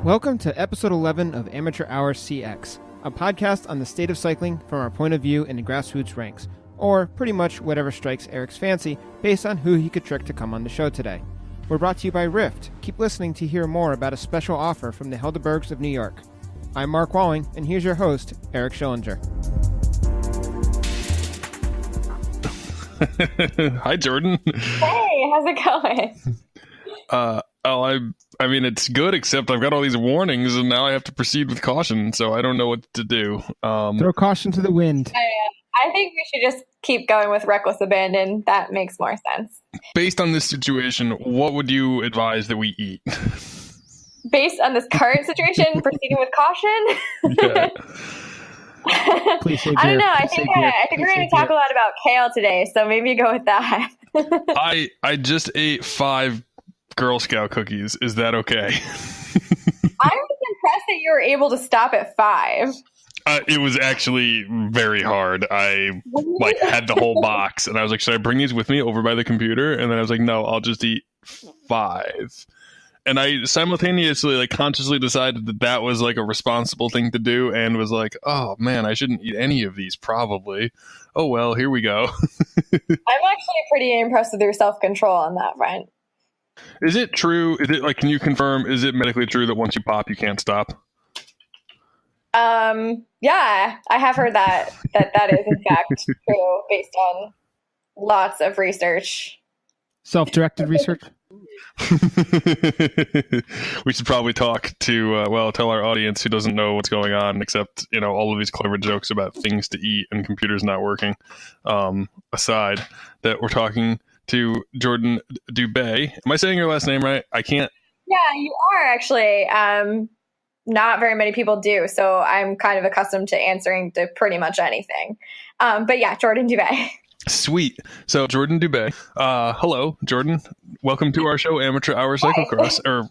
Welcome to episode 11 of Amateur Hour CX, a podcast on the state of cycling from our point of view in the grassroots ranks, or pretty much whatever strikes Eric's fancy based on who he could trick to come on the show today. We're brought to you by Rift. Keep listening to hear more about a special offer from the Helderbergs of New York. I'm Mark Walling, and here's your host, Eric Schillinger. Hi, Jordan. Hey, how's it going? I mean, it's good, except I've got all these warnings, and now I have to proceed with caution, so I don't know what to do. Throw caution to the wind. I think we should just keep going with reckless abandon. That makes more sense. Based on this situation, what would you advise that we eat? Based on this current situation, proceeding with caution? Yeah. I don't know. I think we're going to talk a lot about kale today, so maybe go with that. I just ate 5 Girl Scout cookies. Is that okay? I was impressed that you were able to stop at 5. It was actually very hard. I had the whole box, and I was like, should I bring these with me over by the computer? And then I was like, no, I'll just eat 5. And I simultaneously, consciously decided that was a responsible thing to do, and was like, oh man, I shouldn't eat any of these probably. Oh well, here we go. I'm actually pretty impressed with your self-control on that front. Is it true? Is it can you confirm, is it medically true that once you pop, you can't stop? Yeah, I have heard that is in fact true based on lots of research. Self-directed research? We should probably talk to, tell our audience who doesn't know what's going on, except, all of these clever jokes about things to eat and computers not working, aside, that we're talking to Jordan Dubé. Am I saying your last name right? I can't. Yeah, you are actually. Not very many people do, so I'm kind of accustomed to answering to pretty much anything. But yeah, Jordan Dubé. Sweet. So Jordan Dubé. Hello, Jordan. Welcome to our show, Amateur Hour Cyclocross. Or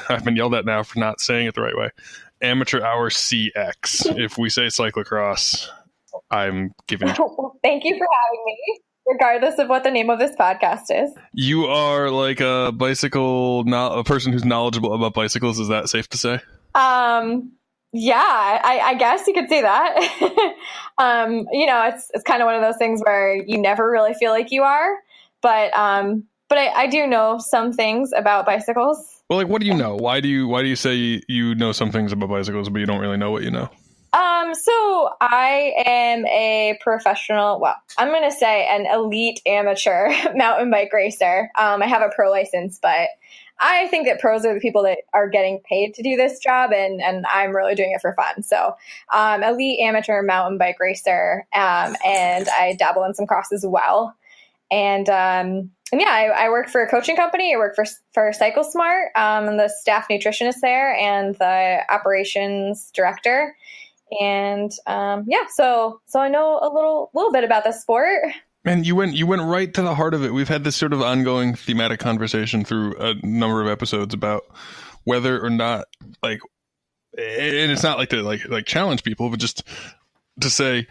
I've been yelled at now for not saying it the right way. Amateur Hour CX. If we say cyclocross, I'm giving. Thank you for having me, regardless of what the name of this podcast is. You are like a a person who's knowledgeable about bicycles. Is that safe to say? Yeah, I guess you could say that. It's kind of one of those things where you never really feel like you are, but I do know some things about bicycles. Well, what do you know? Why do you say you know some things about bicycles, but you don't really know what you know? So I am a professional, I'm going to say an elite amateur mountain bike racer. I have a pro license, but I think that pros are the people that are getting paid to do this job, and I'm really doing it for fun. So, elite amateur mountain bike racer, and I dabble in some cross as well. And yeah, I work for a coaching company. I work for Cycle Smart. I'm the staff nutritionist there and the operations director. And so I know a little bit about the sport. And you went right to the heart of it. We've had this sort of ongoing thematic conversation through a number of episodes about whether or not and it's not to challenge people, but just to say,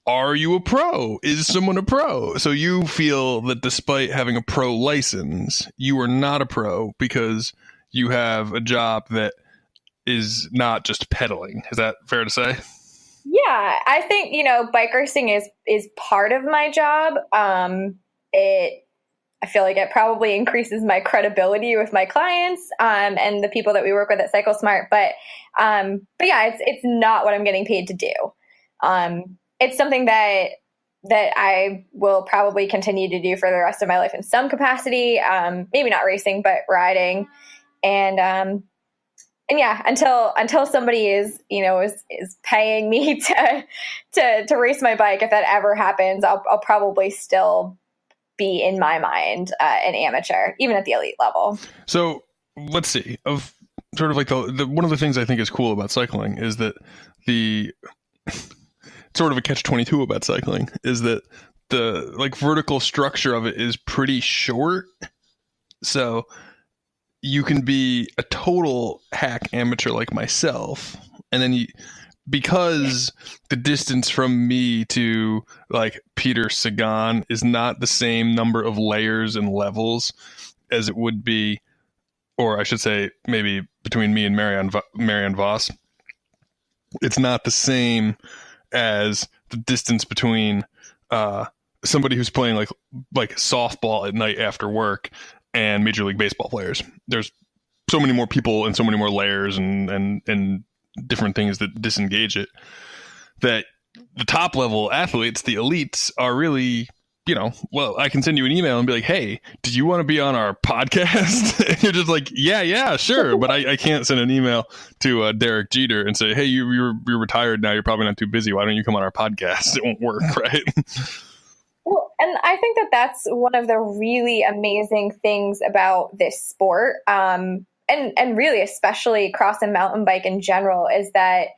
are you a pro? Is someone a pro? So you feel that despite having a pro license, you are not a pro because you have a job that is not just pedaling. Is that fair to say? Yeah, I think, bike racing is part of my job. I feel like it probably increases my credibility with my clients and the people that we work with at Cycle Smart. But yeah, it's not what I'm getting paid to do. It's something that I will probably continue to do for the rest of my life in some capacity. Maybe not racing, but riding. And yeah, until somebody is paying me to race my bike, if that ever happens, I'll probably still be, in my mind, an amateur, even at the elite level. So let's see. Of sort of the one of the things I think is cool about cycling is that the sort of a catch-22 about cycling is that the vertical structure of it is pretty short. So you can be a total hack amateur like myself, and then because the distance from me to Peter Sagan is not the same number of layers and levels as it would be or I should say maybe between me and Marianne Voss, it's not the same as the distance between somebody who's playing like softball at night after work and Major League Baseball players. There's so many more people and so many more layers and different things that disengage it, that the top level athletes, the elites, are really, well, I can send you an email and be like, hey, did you want to be on our podcast? And you're just like, yeah, sure. But I can't send an email to Derek Jeter and say, hey, you're retired now. You're probably not too busy. Why don't you come on our podcast? It won't work, right? Well, and I think that that's one of the really amazing things about this sport, and really especially cross and mountain bike in general, is that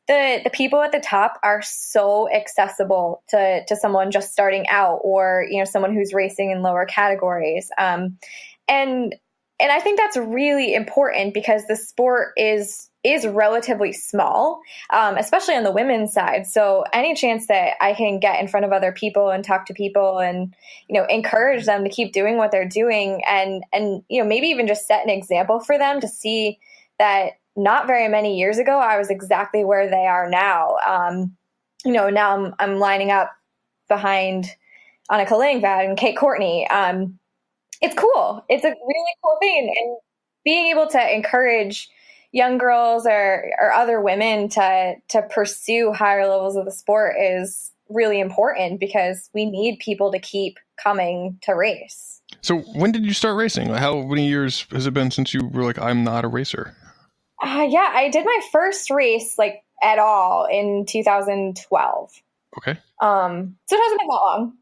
the people at the top are so accessible to someone just starting out, or someone who's racing in lower categories, and I think that's really important because the sport is relatively small, especially on the women's side. So any chance that I can get in front of other people and talk to people and, encourage them to keep doing what they're doing, and maybe even just set an example for them to see that not very many years ago, I was exactly where they are now. Now I'm lining up behind Annika Langvad and Kate Courtney. It's cool. It's a really cool thing. And being able to encourage young girls or other women to pursue higher levels of the sport is really important, because we need people to keep coming to race. So when did you start racing? How many years has it been since you were like, I'm not a racer? Yeah, I did my first race at all in 2012. Okay. So it hasn't been that long.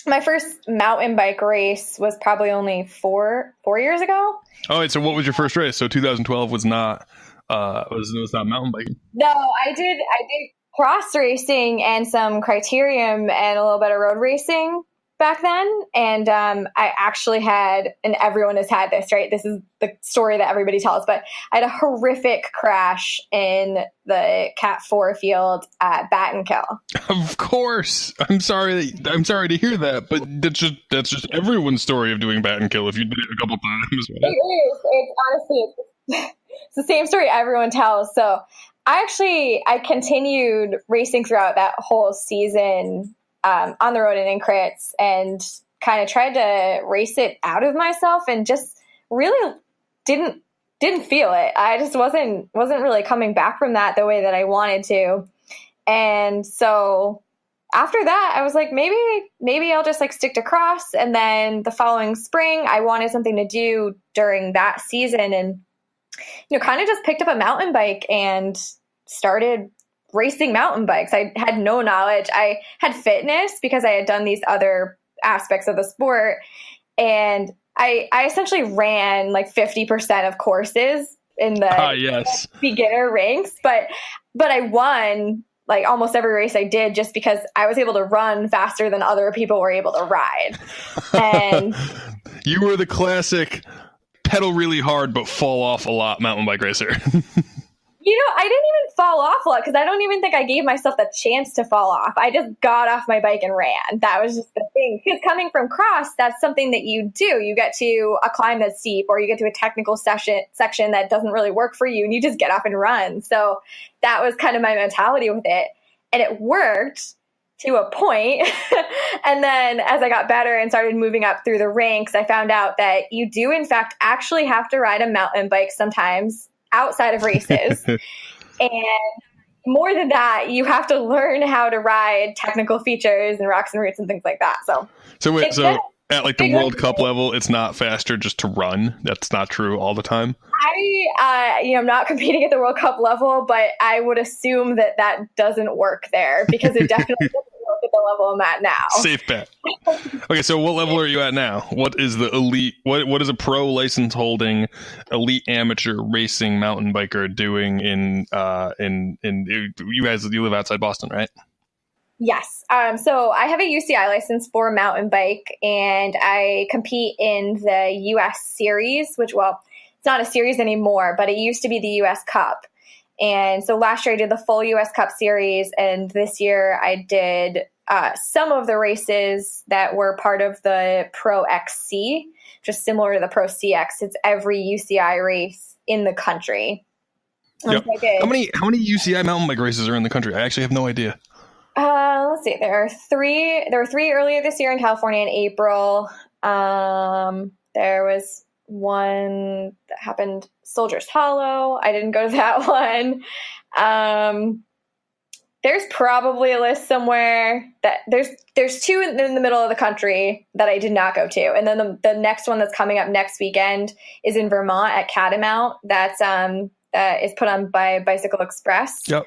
My first mountain bike race was probably only four years ago. Oh, so what was your first race? So 2012 was not was not mountain biking. No, I did cross racing and some criterium and a little bit of road racing back then. And I actually had, and everyone has had this, right? This is the story that everybody tells, but I had a horrific crash in the Cat 4 field at Battenkill. Of course. I'm sorry to hear that, but that's just everyone's story of doing Battenkill if you did it a couple times. Right? It is. It's honestly, it's the same story everyone tells. So I continued racing throughout that whole season, on the road and in crits, and kind of tried to race it out of myself, and just really didn't feel it. I just wasn't really coming back from that the way that I wanted to. And so after that, I was like, maybe I'll just stick to cross. And then the following spring, I wanted something to do during that season, and kind of just picked up a mountain bike and started racing mountain bikes. I had no knowledge. I had fitness because I had done these other aspects of the sport. And I essentially ran 50% of courses in the beginner ranks, but I won almost every race I did, just because I was able to run faster than other people were able to ride. And you were the classic pedal really hard, but fall off a lot mountain bike racer. I didn't even fall off a lot, because I don't even think I gave myself the chance to fall off. I just got off my bike and ran. That was just the thing. Because coming from cross, that's something that you do. You get to a climb that's steep, or you get to a technical section that doesn't really work for you, and you just get off and run. So that was kind of my mentality with it. And it worked to a point. And then as I got better and started moving up through the ranks, I found out that you do, in fact, actually have to ride a mountain bike sometimes outside of races. And more than that, you have to learn how to ride technical features and rocks and roots and things like that. So at the World Cup level, it's not faster just to run. That's not true all the time. I'm not competing at the World Cup level, but I would assume that doesn't work there, because it definitely doesn't work at the level I'm at now. Safe bet. Okay, so what level are you at now? What is the elite? What is a pro license holding elite amateur racing mountain biker doing in you guys? You live outside Boston, right? Yes. So I have a UCI license for mountain bike, and I compete in the US series, which, well, it's not a series anymore, but it used to be the US Cup. And so last year I did the full US Cup series, and this year I did some of the races that were part of the Pro XC, just similar to the Pro CX. It's every UCI race in the country. Yep. How many UCI mountain bike races are in the country? I actually have no idea. Let's see. There were three earlier this year in California in April. There was one that happened, Soldiers Hollow. I didn't go to that one. There's probably a list somewhere that there's two in the middle of the country that I did not go to. And then the next one that's coming up next weekend is in Vermont at Catamount. That's, that is put on by Bicycle Express. Yep.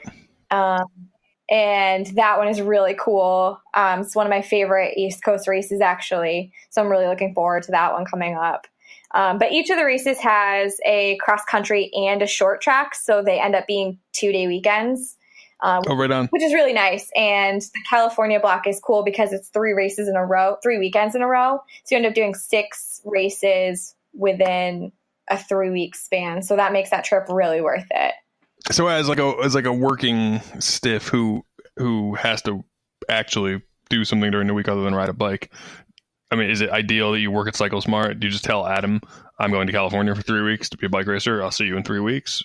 And that one is really cool. It's one of my favorite East Coast races, actually. So I'm really looking forward to that one coming up. But each of the races has a cross country and a short track. So they end up being 2-day weekends. Right on. Which is really nice. And the California block is cool because it's 3 weekends in a row. So you end up doing 6 races within a 3-week span. So that makes that trip really worth it. So as like a working stiff who has to actually do something during the week other than ride a bike, I mean, is it ideal that you work at Cycle Smart? Do you just tell Adam, I'm going to California for 3 weeks to be a bike racer. I'll see you in 3 weeks.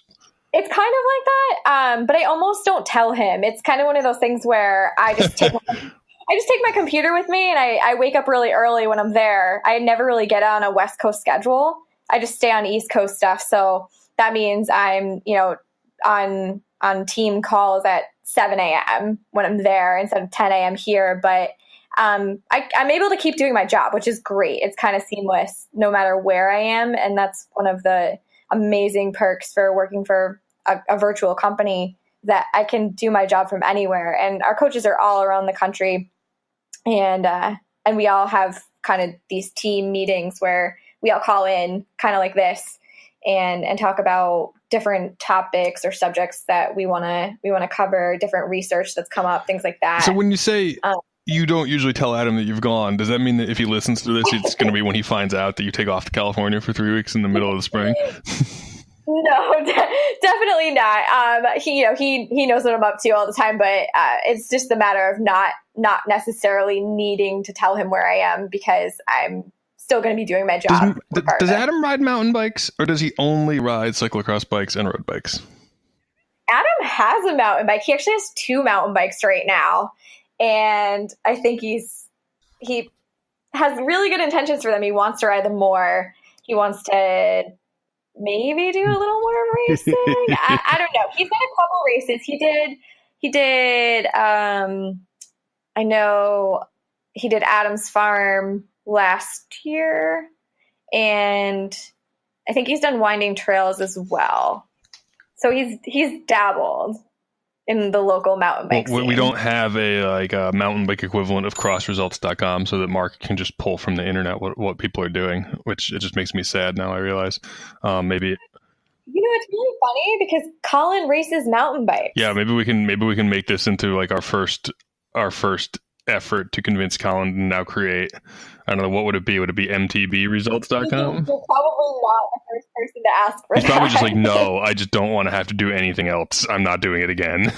It's kind of like that, but I almost don't tell him. It's kind of one of those things where I just take my computer with me, and I wake up really early when I'm there. I never really get on a West Coast schedule. I just stay on East Coast stuff. So that means I'm, on team calls at 7 a.m. when I'm there instead of 10 a.m. here. But I'm able to keep doing my job, which is great. It's kind of seamless no matter where I am. And that's one of the amazing perks for working for a virtual company, that I can do my job from anywhere. And our coaches are all around the country. And we all have kind of these team meetings where we all call in kind of like this and talk about different topics or subjects that we want to cover, different research that's come up, things like that. So when you say you don't usually tell Adam that you've gone, does that mean that if he listens to this, it's going to be when he finds out that you take off to California for 3 weeks in the middle of the spring? No, definitely not. He knows what I'm up to all the time, but it's just a matter of not necessarily needing to tell him where I am, because I'm still going to be doing my job. Does Adam ride mountain bikes, or does he only ride cyclocross bikes and road bikes? Adam has a mountain bike. He actually has 2 mountain bikes right now. And I think he has really good intentions for them. He wants to ride them more. He wants to maybe do a little more racing. I don't know. He's done a couple races. He did, I know he did Adam's Farm last year, and I think he's done Winding Trails as well. So he's dabbled in the local mountain bike scene. We don't have a mountain bike equivalent of crossresults.com so that Mark can just pull from the internet what people are doing, which it just makes me sad now I realize. Maybe it's really funny because Colin races mountain bikes. Yeah, maybe we can make this into like our first effort to convince Colin to now create, I don't know, what would it be? Would it be mtbresults.com? You're probably not the first person to ask for He's that. probably just like, no, I just don't want to have to do anything else. I'm not doing it again.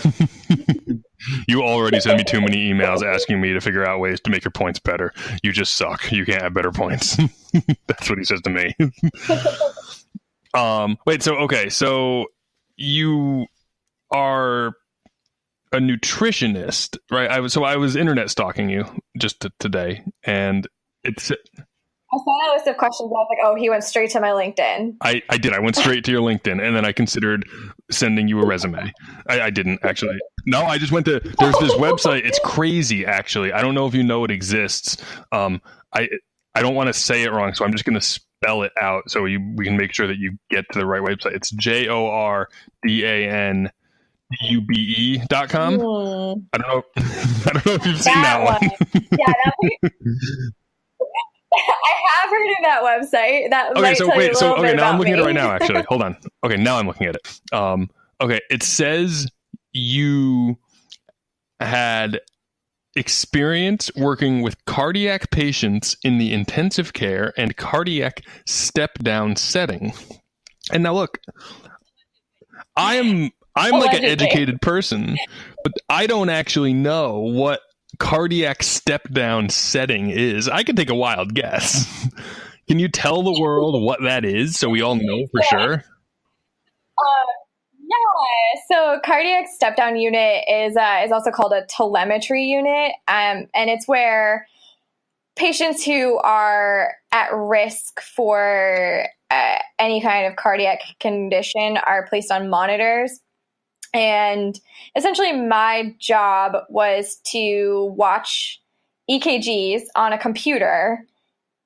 You already send me too many emails asking me to figure out ways to make your points better. You just suck. You can't have better points. That's what he says to me. So you are a nutritionist, right? I was internet stalking you just today, and I saw a list of questions. I was like, oh, he went straight to my LinkedIn. I did. I went straight to your LinkedIn, and then I considered sending you a resume. I didn't actually. No, I just went to. There's this website. It's crazy, actually. I don't know if you know it exists. I don't want to say it wrong, so I'm just going to spell it out so we can make sure that you get to the right website. It's JORDANDUBE.com. I don't know if you've seen that one. Yeah, I have heard of that website. Now I'm looking at it right now, actually. Hold on. Okay, now I'm looking at it. Okay, it says you had experience working with cardiac patients in the intensive care and cardiac step-down setting. And now look, I'm like an educated person, but I don't actually know what cardiac step-down setting is. I could take a wild guess. Can you tell the world what that is so we all know for sure? Yeah, so cardiac step-down unit is also called a telemetry unit, and it's where patients who are at risk for any kind of cardiac condition are placed on monitors. And essentially my job was to watch EKGs on a computer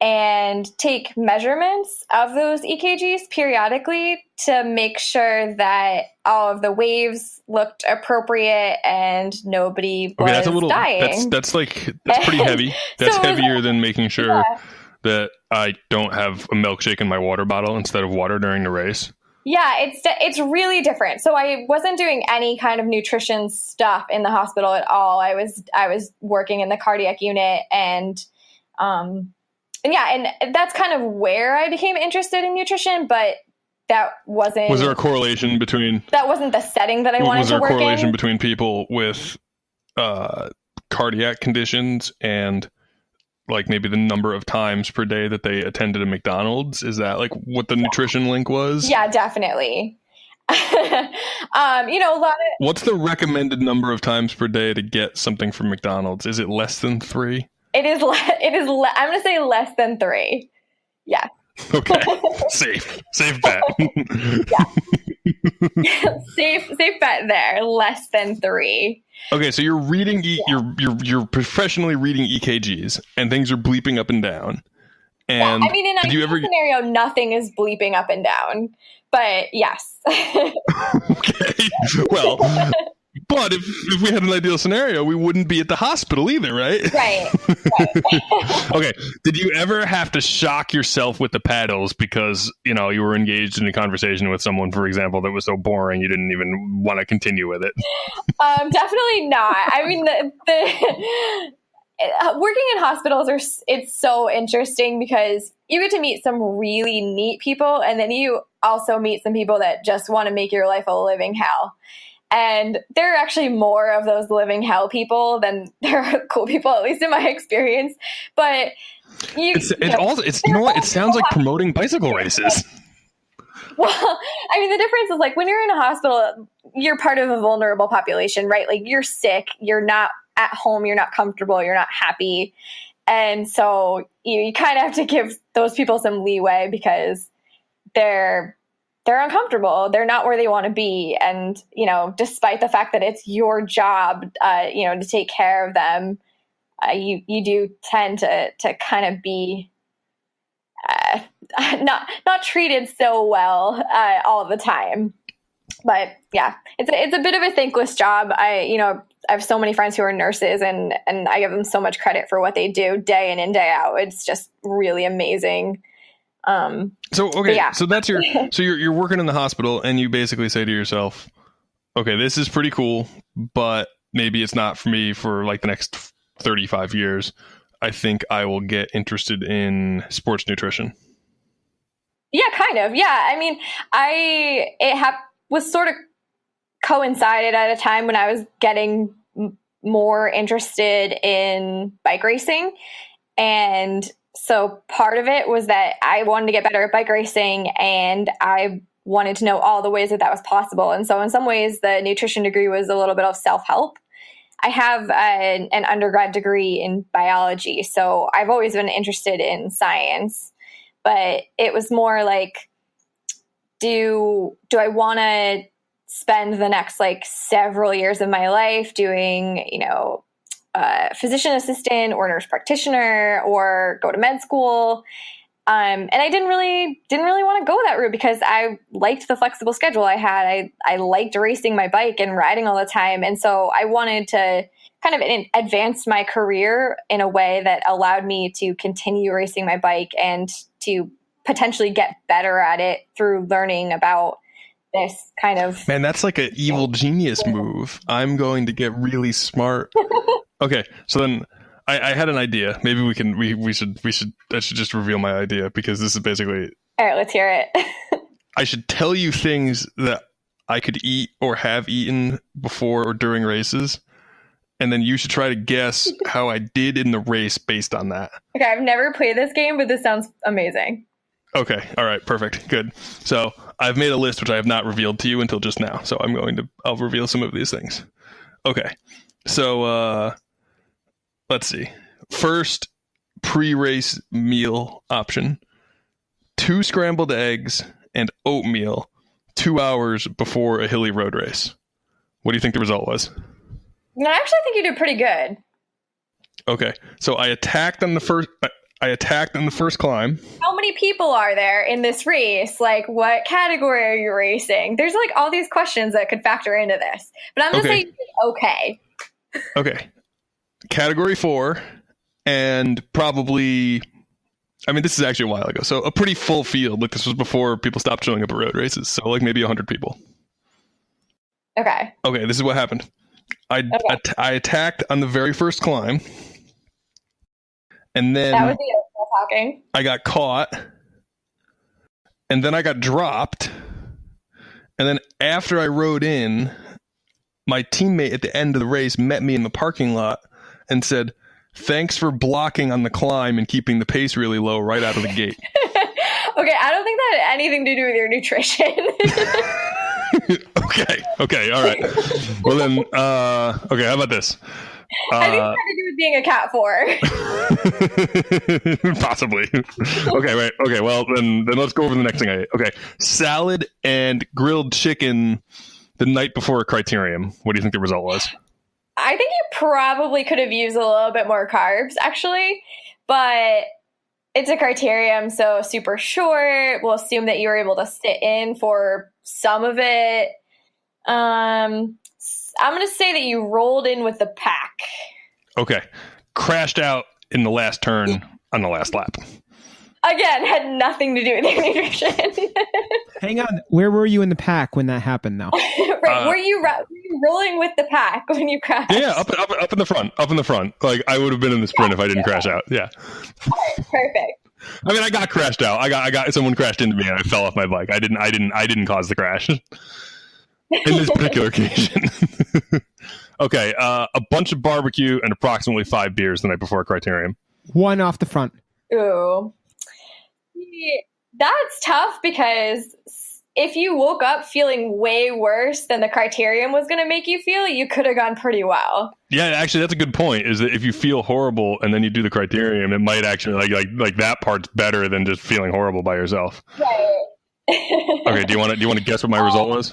and take measurements of those EKGs periodically to make sure that all of the waves looked appropriate and nobody was dying. That's pretty heavy. That's heavier than making sure that I don't have a milkshake in my water bottle instead of water during the race. Yeah, it's really different. So I wasn't doing any kind of nutrition stuff in the hospital at all. I was working in the cardiac unit, and that's kind of where I became interested in nutrition, but that wasn't... Was there a correlation between... That wasn't the setting that I wanted to work in. Was there a correlation between people with cardiac conditions and like maybe the number of times per day that they attended a McDonald's? Is that like what the nutrition link was? Yeah, definitely. A lot of... What's the recommended number of times per day to get something from McDonald's? Is it less than 3? It is. I'm going to say less than 3. Yeah. Okay. Safe bet. Yeah. safe bet there. Less than 3. Okay, so you're reading. You're professionally reading EKGs, and things are bleeping up and down. And yeah, I mean, in a scenario, nothing is bleeping up and down. But yes. Okay. Well. But if we had an ideal scenario, we wouldn't be at the hospital either, right? Right. Okay. Did you ever have to shock yourself with the paddles because, you were engaged in a conversation with someone, for example, that was so boring you didn't even want to continue with it? Definitely not. I mean, working in hospitals it's so interesting because you get to meet some really neat people, and then you also meet some people that just want to make your life a living hell. And there are actually more of those living hell people than there are cool people, at least in my experience. But it sounds like promoting bicycle races. Well, I mean, the difference is like when you're in a hospital, you're part of a vulnerable population, right? Like you're sick, you're not at home, you're not comfortable, you're not happy. And so you kind of have to give those people some leeway because they're uncomfortable. They're not where they want to be. And, despite the fact that it's your job, to take care of them, you do tend to kind of be not treated so well all the time. But yeah, it's a bit of a thankless job. I have so many friends who are nurses, and I give them so much credit for what they do day in and day out. It's just really amazing. So that's you're working in the hospital, and you basically say to yourself, okay, this is pretty cool, but maybe it's not for me for like the next 35 years. I think I will get interested in sports nutrition. Yeah, kind of. Yeah. I mean, was sort of coincided at a time when I was getting more interested in bike racing. And so part of it was that I wanted to get better at bike racing, and I wanted to know all the ways that was possible. And so in some ways, the nutrition degree was a little bit of self-help. I have an undergrad degree in biology, so I've always been interested in science. But it was more like, do I want to spend the next several years of my life doing, physician assistant or nurse practitioner, or go to med school. And I didn't really want to go that route because I liked the flexible schedule I had. I liked racing my bike and riding all the time. And so I wanted to kind of advance my career in a way that allowed me to continue racing my bike and to potentially get better at it through learning about this kind of... Man, that's like an evil genius move. I'm going to get really smart. Okay, so then I had an idea. Maybe I should just reveal my idea, because this is basically... All right, let's hear it. I should tell you things that I could eat or have eaten before or during races, and then you should try to guess how I did in the race based on that. Okay, I've never played this game, but this sounds amazing. Okay. All right. Perfect. Good. So I've made a list which I have not revealed to you until just now. So I'll reveal some of these things. Okay. So let's see. First pre-race meal option: 2 scrambled eggs and oatmeal 2 hours before a hilly road race. What do you think the result was? No, I actually think you did pretty good. Okay. So I attacked on the first climb. How many people are there in this race? Like, what category are you racing? There's like all these questions that could factor into this. But I'm going to say okay. Okay. Category 4, and probably, I mean, this is actually a while ago. So a pretty full field. Like, this was before people stopped showing up at road races. So like maybe 100 people. Okay. Okay, this is what happened. I attacked on the very first climb. And then that was the talking. I got caught, and then I got dropped, and then after I rode in, my teammate at the end of the race met me in the parking lot and said, "Thanks for blocking on the climb and keeping the pace really low right out of the gate." Okay, I don't think that had anything to do with your nutrition. Okay, all right. Well then, okay, how about this? I think it had to do with being a cat 4. Possibly. Okay, right. Okay, well then let's go over the next thing I ate. Okay, salad and grilled chicken the night before a criterium. What do you think the result was? I think you probably could have used a little bit more carbs, actually, but it's a criterium, so super short. We'll assume that you were able to sit in for some of it. I'm going to say that you rolled in with the pack. Okay. Crashed out in the last turn on the last lap. Again, had nothing to do with your nutrition. Hang on. Where were you in the pack when that happened, though? Right. Were you rolling with the pack when you crashed? Yeah, up in the front. Up in the front. Like, I would have been in the sprint if I didn't crash out. Yeah. Right, perfect. I mean, I got crashed out. I got someone crashed into me and I fell off my bike. I didn't cause the crash. In this particular occasion. Okay, a bunch of barbecue and approximately 5 beers the night before a criterium. 1 off the front. Ooh. Yeah, that's tough because if you woke up feeling way worse than the criterium was going to make you feel, you could have gone pretty well. Yeah, actually, that's a good point. Is that if you feel horrible and then you do the criterium, it might actually like that part's better than just feeling horrible by yourself. Right. Okay. Do you want to guess what my result was?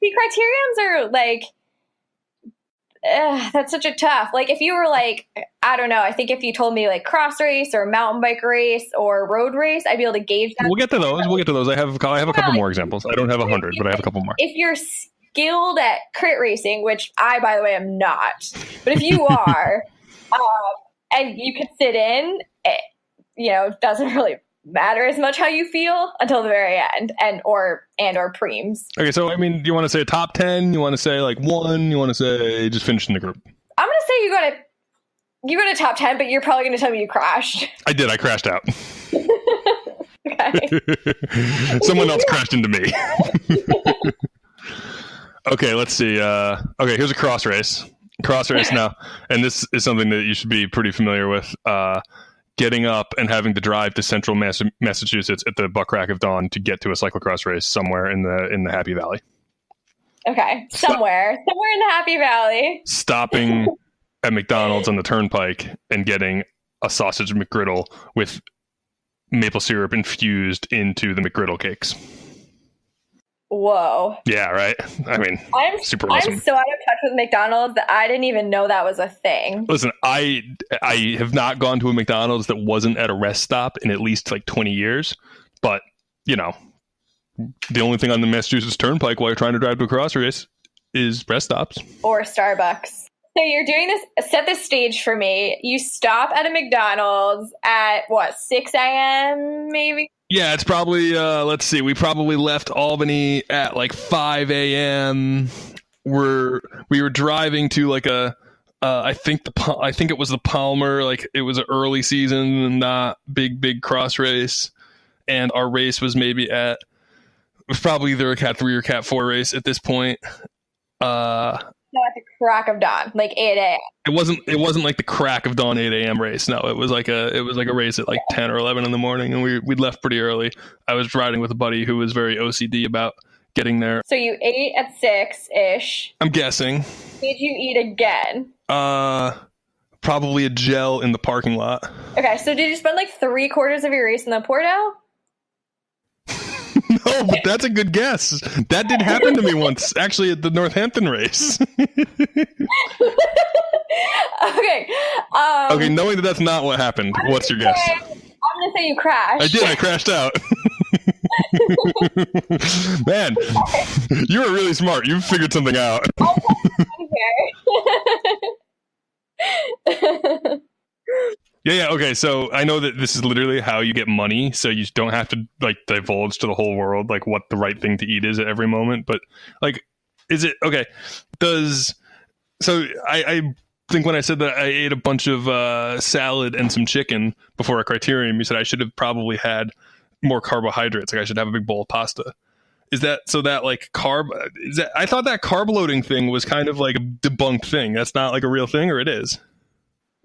The criteriums are like, that's such a tough. Like, if you were like, I don't know, I think if you told me like cross race or mountain bike race or road race, I'd be able to gauge that. We'll get to those. I have a couple more examples. I don't have 100, but I have a couple more. If you're skilled at crit racing, which I, by the way, am not, but if you are, and you could sit in, it doesn't really matter as much how you feel until the very end, or preems. Okay, so I mean, do you want to say top 10? You want to say like 1? You want to say just finish in the group? I'm gonna say you got a top 10, but you're probably gonna tell me you crashed. I did. I crashed out. Okay. Someone else crashed into me. Okay, let's see. Okay, here's a cross race. Now, and this is something that you should be pretty familiar with. Getting up and having to drive to central Massachusetts at the butt crack of dawn to get to a cyclocross race somewhere in the Happy Valley. Okay, somewhere in the Happy Valley. Stopping at McDonald's on the turnpike and getting a sausage McGriddle with maple syrup infused into the McGriddle cakes. Whoa. Yeah, right? I mean, super awesome. I'm so out of touch with McDonald's that I didn't even know that was a thing. Listen, I have not gone to a McDonald's that wasn't at a rest stop in at least like 20 years. But, the only thing on the Massachusetts Turnpike while you're trying to drive to a cross race is rest stops. Or Starbucks. So you're doing this, set the stage for me. You stop at a McDonald's at, 6 a.m. maybe? Yeah, it's probably, let's see, we probably left Albany at like 5 a.m. We were driving to like I think it was the Palmer, like it was an early season, not big cross race. And our race was maybe it was probably either a Cat 3 or Cat 4 race at this point. at the crack of dawn, like 8 a.m. It wasn't like the crack of dawn 8 a.m. race. No, it was like a race at like 10 or 11 in the morning, and we'd left pretty early. I was riding with a buddy who was very OCD about getting there. So you ate at 6-ish. I'm guessing. Did you eat again? Probably a gel in the parking lot. Okay, so did you spend like 3/4 of your race in the Porto? No, but that's a good guess. That did happen to me once, actually, at the Northampton race. Okay. Okay, knowing that that's not what happened, what's your guess? I'm going to say you crashed. I did. I crashed out. Man, you were really smart. You figured something out. Yeah, okay, so I know that this is literally how you get money, so you don't have to, like, divulge to the whole world, like, what the right thing to eat is at every moment, but, like, is it, okay, I think when I said that I ate a bunch of salad and some chicken before a criterium, you said I should have probably had more carbohydrates, like I should have a big bowl of pasta. Is that, so that, like, I thought that carb loading thing was kind of like a debunked thing. That's not, like, a real thing, or it is?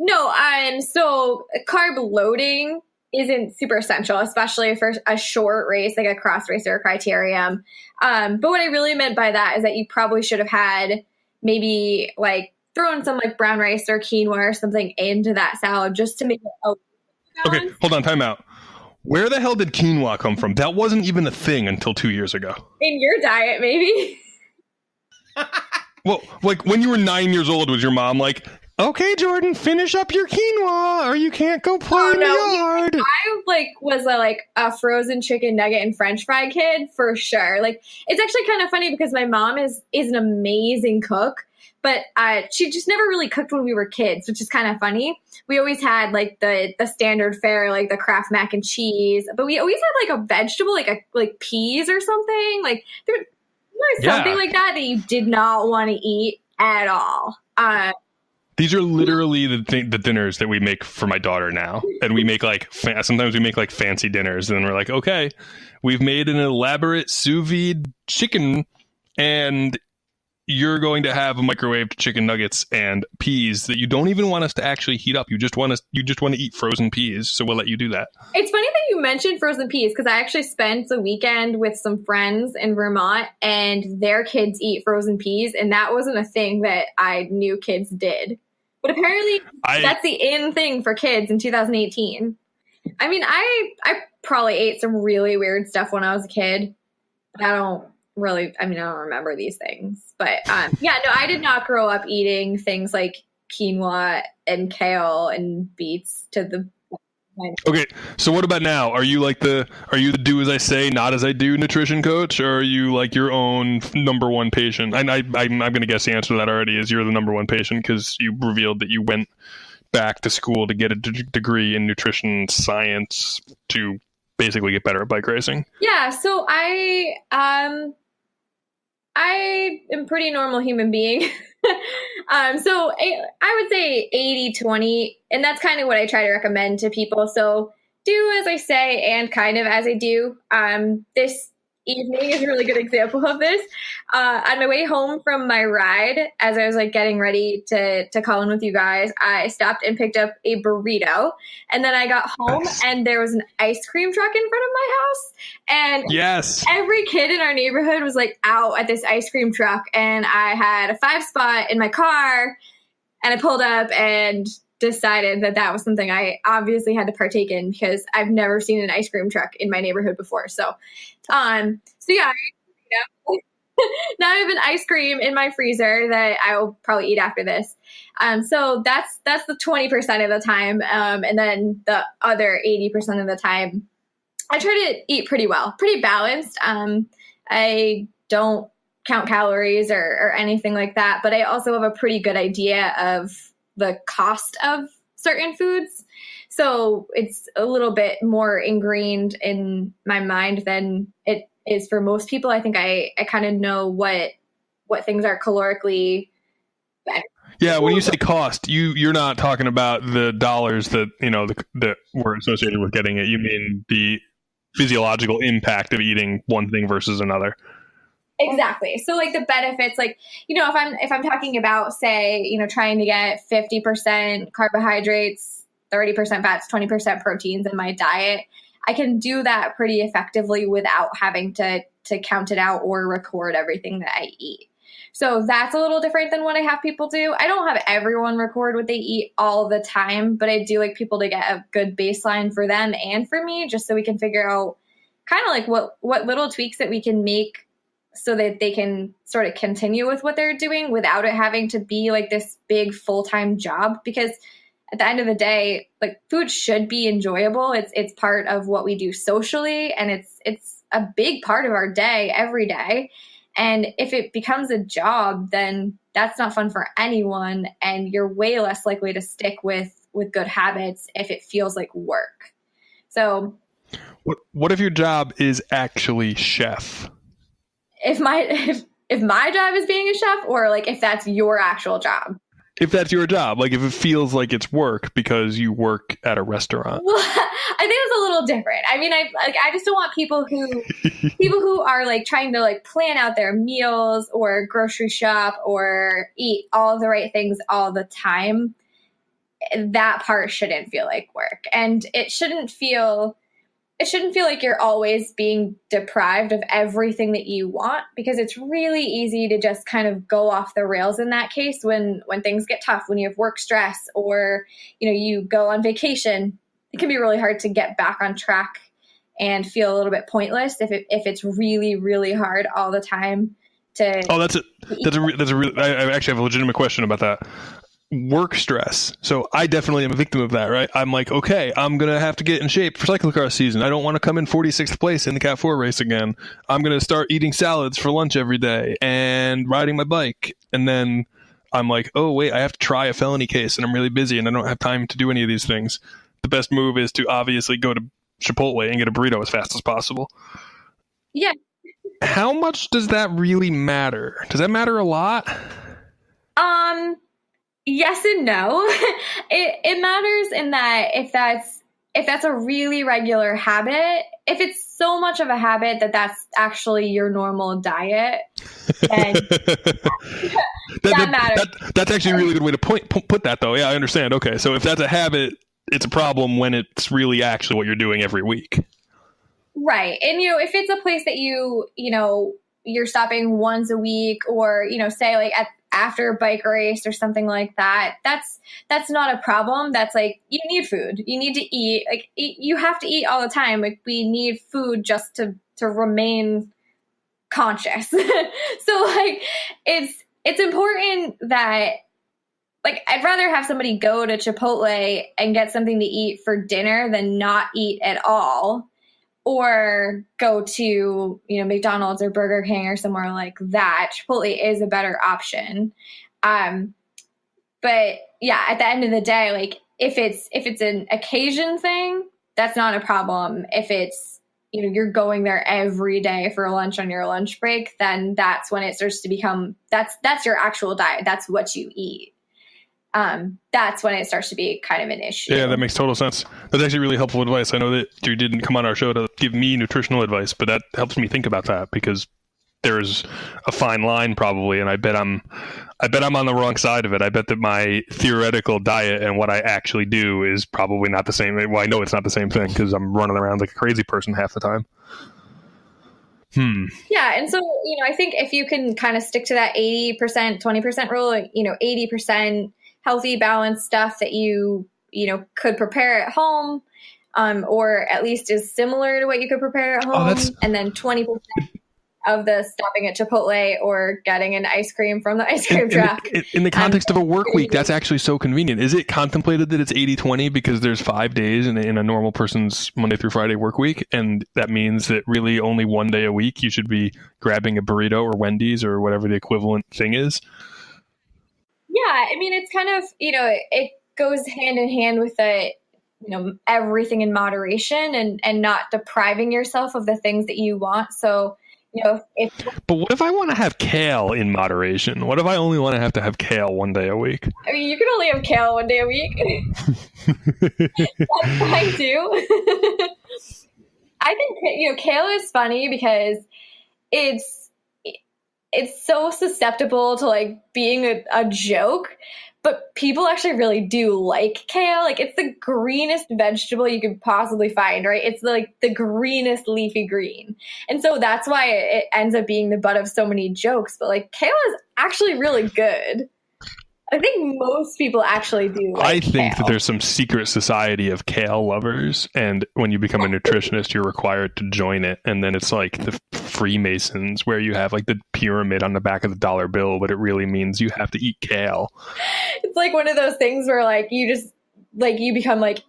No, so carb loading isn't super essential, especially for a short race, like a cross race or a criterium. But what I really meant by that is that you probably should have had maybe like thrown some like brown rice or quinoa or something into that salad just to make it Okay, hold on, time out. Where the hell did quinoa come from? That wasn't even a thing until 2 years ago. In your diet, maybe? Well, like when you were 9 years old, was your mom like, okay, Jordan, finish up your quinoa or you can't go play in the yard? I was a frozen chicken nugget and French fry kid for sure. Like, it's actually kind of funny because my mom is an amazing cook, but she just never really cooked when we were kids, which is kind of funny. We always had like the standard fare, like the Kraft mac and cheese, but we always had like a vegetable, like peas or something. Like there was something like that you did not want to eat at all. These are literally the dinners that we make for my daughter now. And we make like, sometimes we make like fancy dinners. And then we're like, okay, we've made an elaborate sous vide chicken and you're going to have a microwaved chicken nuggets and peas that you don't even want us to actually heat up. You just want to eat frozen peas. So we'll let you do that. It's funny that you mentioned frozen peas because I actually spent the weekend with some friends in Vermont and their kids eat frozen peas. And that wasn't a thing that I knew kids did. But apparently that's the in thing for kids in 2018. I mean, I probably ate some really weird stuff when I was a kid. I don't remember these things. But I did not grow up eating things like quinoa and kale and beets to the Okay, so what about now? Are you the do as I say, not as I do nutrition coach, or are you like your own number one patient? And I'm going to guess the answer to that already is you're the number one patient because you revealed that you went back to school to get a degree in nutrition science to basically get better at bike racing. Yeah, so I am a pretty normal human being. So I would say 80-20, and that's kind of what I try to recommend to people. So do as I say and kind of as I do. This evening is a really good example of this. On my way home from my ride, as I was like getting ready to call in with you guys, I stopped and picked up a burrito, and then I got home and there was an ice cream truck in front of my house, and every kid in our neighborhood was like out at this ice cream truck, and I had a 5-spot in my car, and I pulled up and decided that was something I obviously had to partake in because I've never seen an ice cream truck in my neighborhood before. So yeah, now I have an ice cream in my freezer that I will probably eat after this. So that's the 20% of the time. And then the other 80% of the time, I try to eat pretty well, pretty balanced. I don't count calories or anything like that, but I also have a pretty good idea of the cost of certain foods. So it's a little bit more ingrained in my mind than it is for most people. I think I kind of know what things are calorically better. Yeah, when you say cost, you're not talking about the dollars that that were associated with getting it. You mean the physiological impact of eating one thing versus another. Exactly. So like the benefits, like, if I'm talking about, say, trying to get 50% carbohydrates, 30% fats, 20% proteins in my diet, I can do that pretty effectively without having to count it out or record everything that I eat. So that's a little different than what I have people do. I don't have everyone record what they eat all the time, but I do like people to get a good baseline for them and for me, just so we can figure out kind of like what little tweaks that we can make so that they can sort of continue with what they're doing without it having to be like this big full-time job. Because at the end of the day, like, food should be enjoyable. It's part of what we do socially, and it's a big part of our day every day. And if it becomes a job, then that's not fun for anyone, and you're way less likely to stick with good habits if it feels like work. So what if your job is actually chef? If my job is being a chef, or like if that's your actual job? If that's your job, like if it feels like it's work because you work at a restaurant. Well, I think it's a little different. I mean, I just don't want people who are like trying to like plan out their meals or grocery shop or eat all of the right things all the time. That part shouldn't feel like work, and it shouldn't feel like you're always being deprived of everything that you want, because it's really easy to just kind of go off the rails in that case when things get tough, when you have work stress, or, you go on vacation. It can be really hard to get back on track and feel a little bit pointless if it's really, really hard all the time to. Oh, that's a really, I actually have a legitimate question about that. Work stress. So I definitely am a victim of that, right? I'm like, okay, I'm going to have to get in shape for cyclocross season. I don't want to come in 46th place in the Cat 4 race again. I'm going to start eating salads for lunch every day and riding my bike. And then I'm like, oh, wait, I have to try a felony case and I'm really busy and I don't have time to do any of these things. The best move is to obviously go to Chipotle and get a burrito as fast as possible. Yeah. How much does that really matter? Does that matter a lot? Yes and no. It matters in that if that's a really regular habit, if it's so much of a habit that that's actually your normal diet, then that matters. That's actually a really good way to put that, though. Yeah, I understand. Okay, so if that's a habit, it's a problem when it's really actually what you're doing every week. Right. And, if it's a place that you're stopping once a week, or, say like after a bike race or something like that, that's not a problem. That's like, you need food. You need to eat. Like, you have to eat all the time. Like, we need food just to remain conscious. So like, it's important that, like, I'd rather have somebody go to Chipotle and get something to eat for dinner than not eat at all, or go to, McDonald's or Burger King or somewhere like that. Chipotle is a better option. But yeah, at the end of the day, like, if it's an occasion thing, that's not a problem. If it's, you're going there every day for lunch on your lunch break, then that's when it starts to become, that's your actual diet. That's what you eat. That's when it starts to be kind of an issue. Yeah, that makes total sense. That's actually really helpful advice. I know that you didn't come on our show to give me nutritional advice, but that helps me think about that, because there's a fine line probably, and I bet I'm on the wrong side of it. I bet that my theoretical diet and what I actually do is probably not the same. Well, I know it's not the same thing because I'm running around like a crazy person half the time. Yeah, and so, I think if you can kind of stick to that 80%, 20% rule, 80% healthy, balanced stuff that you could prepare at home, or at least is similar to what you could prepare at home, and then 20% of the stopping at Chipotle or getting an ice cream from the ice cream truck. In the context of a work week, that's actually so convenient. Is it contemplated that it's 80-20 because there's 5 days in a normal person's Monday through Friday work week, and that means that really only one day a week you should be grabbing a burrito or Wendy's or whatever the equivalent thing is? Yeah, I mean, it's kind of, it goes hand in hand with the, everything in moderation and not depriving yourself of the things that you want. So, But what if I want to have kale in moderation? What if I only want to have kale one day a week? I mean, you can only have kale one day a week. That's fine too. I think, kale is funny because it's so susceptible to like being a joke, but people actually really do like kale. Like it's the greenest vegetable you could possibly find, right? It's like the greenest leafy green. And so that's why it ends up being the butt of so many jokes. But like kale is actually really good. I think most people actually do like I think kale. that there's some secret society of kale lovers, and when you become a nutritionist, you're required to join it. And then it's like the Freemasons, where you have like the pyramid on the back of the dollar bill, but it really means you have to eat kale. It's like one of those things where like you just like you become like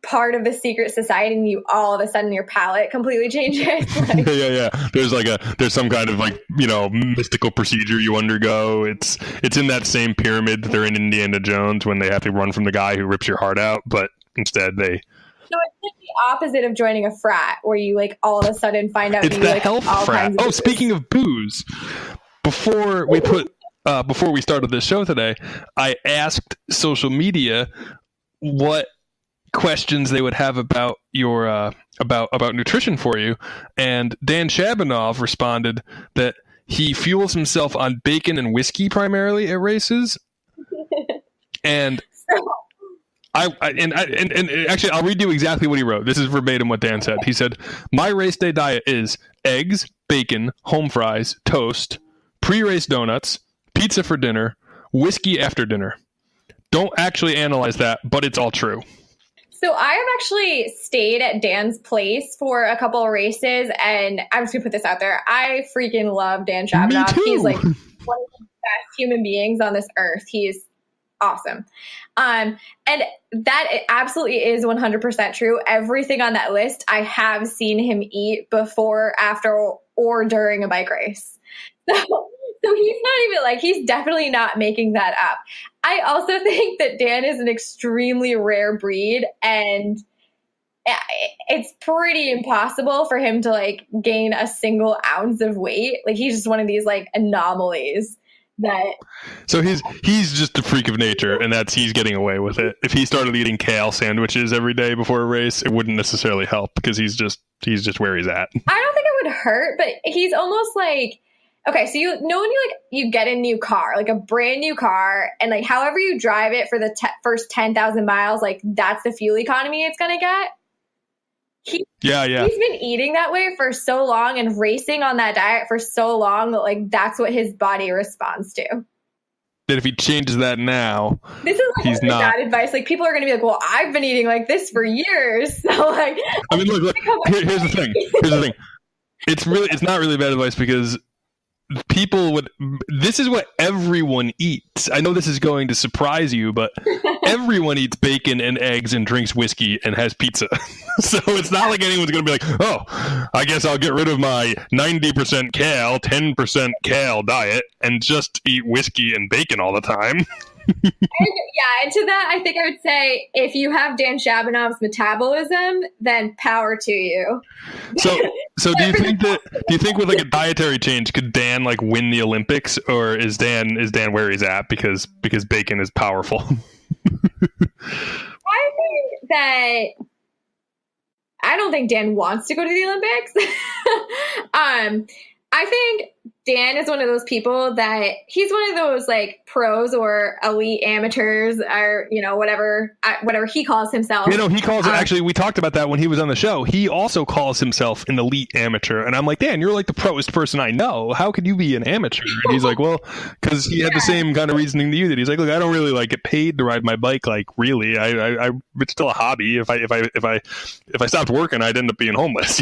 part of the secret society, and you all of a sudden your palate completely changes. Like, yeah. There's some kind of like, you know, mystical procedure you undergo. It's in that same pyramid that they're in Indiana Jones when they have to run from the guy who rips your heart out, but instead they. So it's like the opposite of joining a frat, where you like all of a sudden find out it's you the like health all frat. kinds of booze. Speaking of booze, before we started this show today, I asked social media what questions they would have about your about nutrition for you, and Dan Shabanov responded that he fuels himself on bacon and whiskey primarily at races. And actually I'll read you exactly what he wrote. This is verbatim what Dan said. He said, "My race day diet is eggs, bacon, home fries, toast, pre-race donuts, pizza for dinner, whiskey after dinner. Don't actually analyze that, but it's all true." So I have actually stayed at Dan's place for a couple of races, and I'm just gonna put this out there. I freaking love Dan Shabanov. Me too. He's like one of the best human beings on this earth. He's awesome. And that absolutely is 100% true. Everything on that list, I have seen him eat before, after, or during a bike race. So he's not even like, he's definitely not making that up. I also think that Dan is an extremely rare breed, and it's pretty impossible for him to like gain a single ounce of weight. Like he's just one of these like anomalies that. So he's just a freak of nature, and he's getting away with it. If he started eating kale sandwiches every day before a race, it wouldn't necessarily help because he's just where he's at. I don't think it would hurt, but he's almost like, okay, so you know when you get a new car, like a brand new car, and like however you drive it for the first 10,000 miles, like that's the fuel economy it's gonna get. He's been eating that way for so long and racing on that diet for so long that like that's what his body responds to. That if he changes that now, this is like he's not bad advice. Like people are gonna be like, "Well, I've been eating like this for years." So like, I mean, look. Here's the thing. It's not really bad advice because this is what everyone eats. I know this is going to surprise you, but everyone eats bacon and eggs and drinks whiskey and has pizza. So it's not like anyone's going to be like, "Oh, I guess I'll get rid of my 90% kale, 10% kale diet and just eat whiskey and bacon all the time." And to that, I think I would say if you have Dan Shabanov's metabolism, then power to you. So do you think with like a dietary change could Dan like win the Olympics, or is Dan where he's at because bacon is powerful? I think that I don't think Dan wants to go to the Olympics. I think Dan is one of those people that he's one of those like pros or elite amateurs, or whatever he calls himself. He calls it. Actually, we talked about that when he was on the show. He also calls himself an elite amateur, and I'm like, Dan, you're like the proest person I know. How could you be an amateur? And he's like, well, because he had the same kind of reasoning to you. That he's like, look, I don't really like get paid to ride my bike. Like, really, I it's still a hobby. If I stopped working, I'd end up being homeless.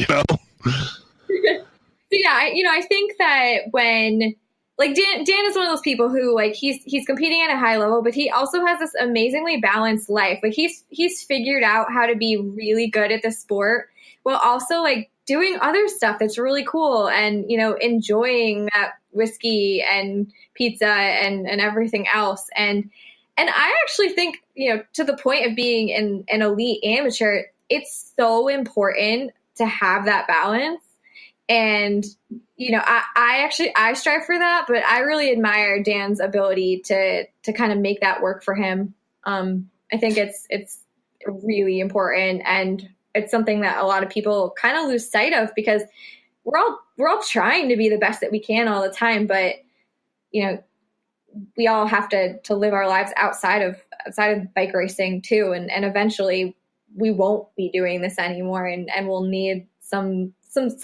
Yeah, I think that when like Dan is one of those people who like he's competing at a high level, but he also has this amazingly balanced life. Like he's figured out how to be really good at the sport while also like doing other stuff that's really cool and enjoying that whiskey and pizza and everything else. And I actually think to the point of being an elite amateur, it's so important to have that balance. And, I strive for that, but I really admire Dan's ability to kind of make that work for him. I think it's really important, and it's something that a lot of people kind of lose sight of because we're all trying to be the best that we can all the time, but you know, we all have to live our lives outside of bike racing too, and eventually we won't be doing this anymore, and we'll need some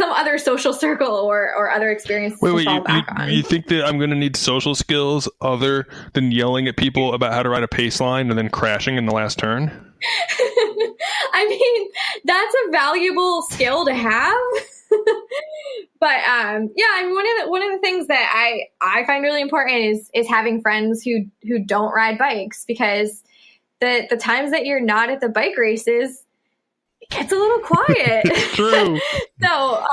other social circle or other experiences to fall back on. You think that I'm going to need social skills other than yelling at people about how to ride a pace line and then crashing in the last turn? I mean, that's a valuable skill to have. But yeah, I mean, one of the things that I find really important is having friends who don't ride bikes, because the times that you're not at the bike races, it gets a little quiet. True. So you know,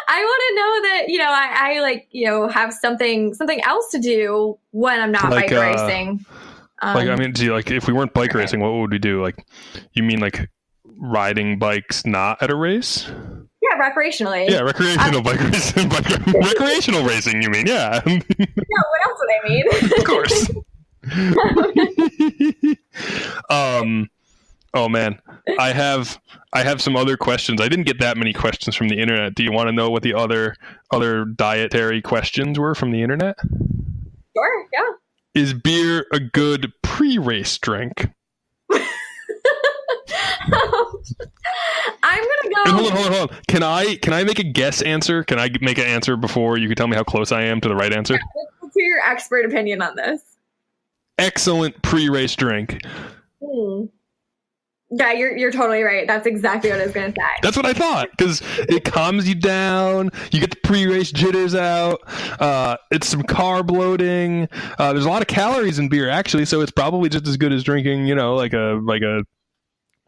I want to know that, you know, I like, you know, have something else to do when I'm not bike racing. Like, I mean, like, if we weren't bike racing, what would we do? Like, you mean like riding bikes not at a race? Yeah, recreationally. Yeah, recreational bike racing. Recreational racing, you mean? Yeah. Yeah, what else would I mean? Of course. Oh man, I have some other questions. I didn't get that many questions from the internet. Do you want to know what the other dietary questions were from the internet? Sure, yeah. Is beer a good pre-race drink? I'm gonna go. Hold on. Can I make a guess answer? Can I make an answer before you can tell me how close I am to the right answer? Yeah, let's hear your expert opinion on this. Excellent pre-race drink. Yeah, you're totally right. That's exactly what I was going to say. That's what I thought, because it calms you down. You get the pre-race jitters out. It's some carb loading. There's a lot of calories in beer, actually, so it's probably just as good as drinking, you know, like a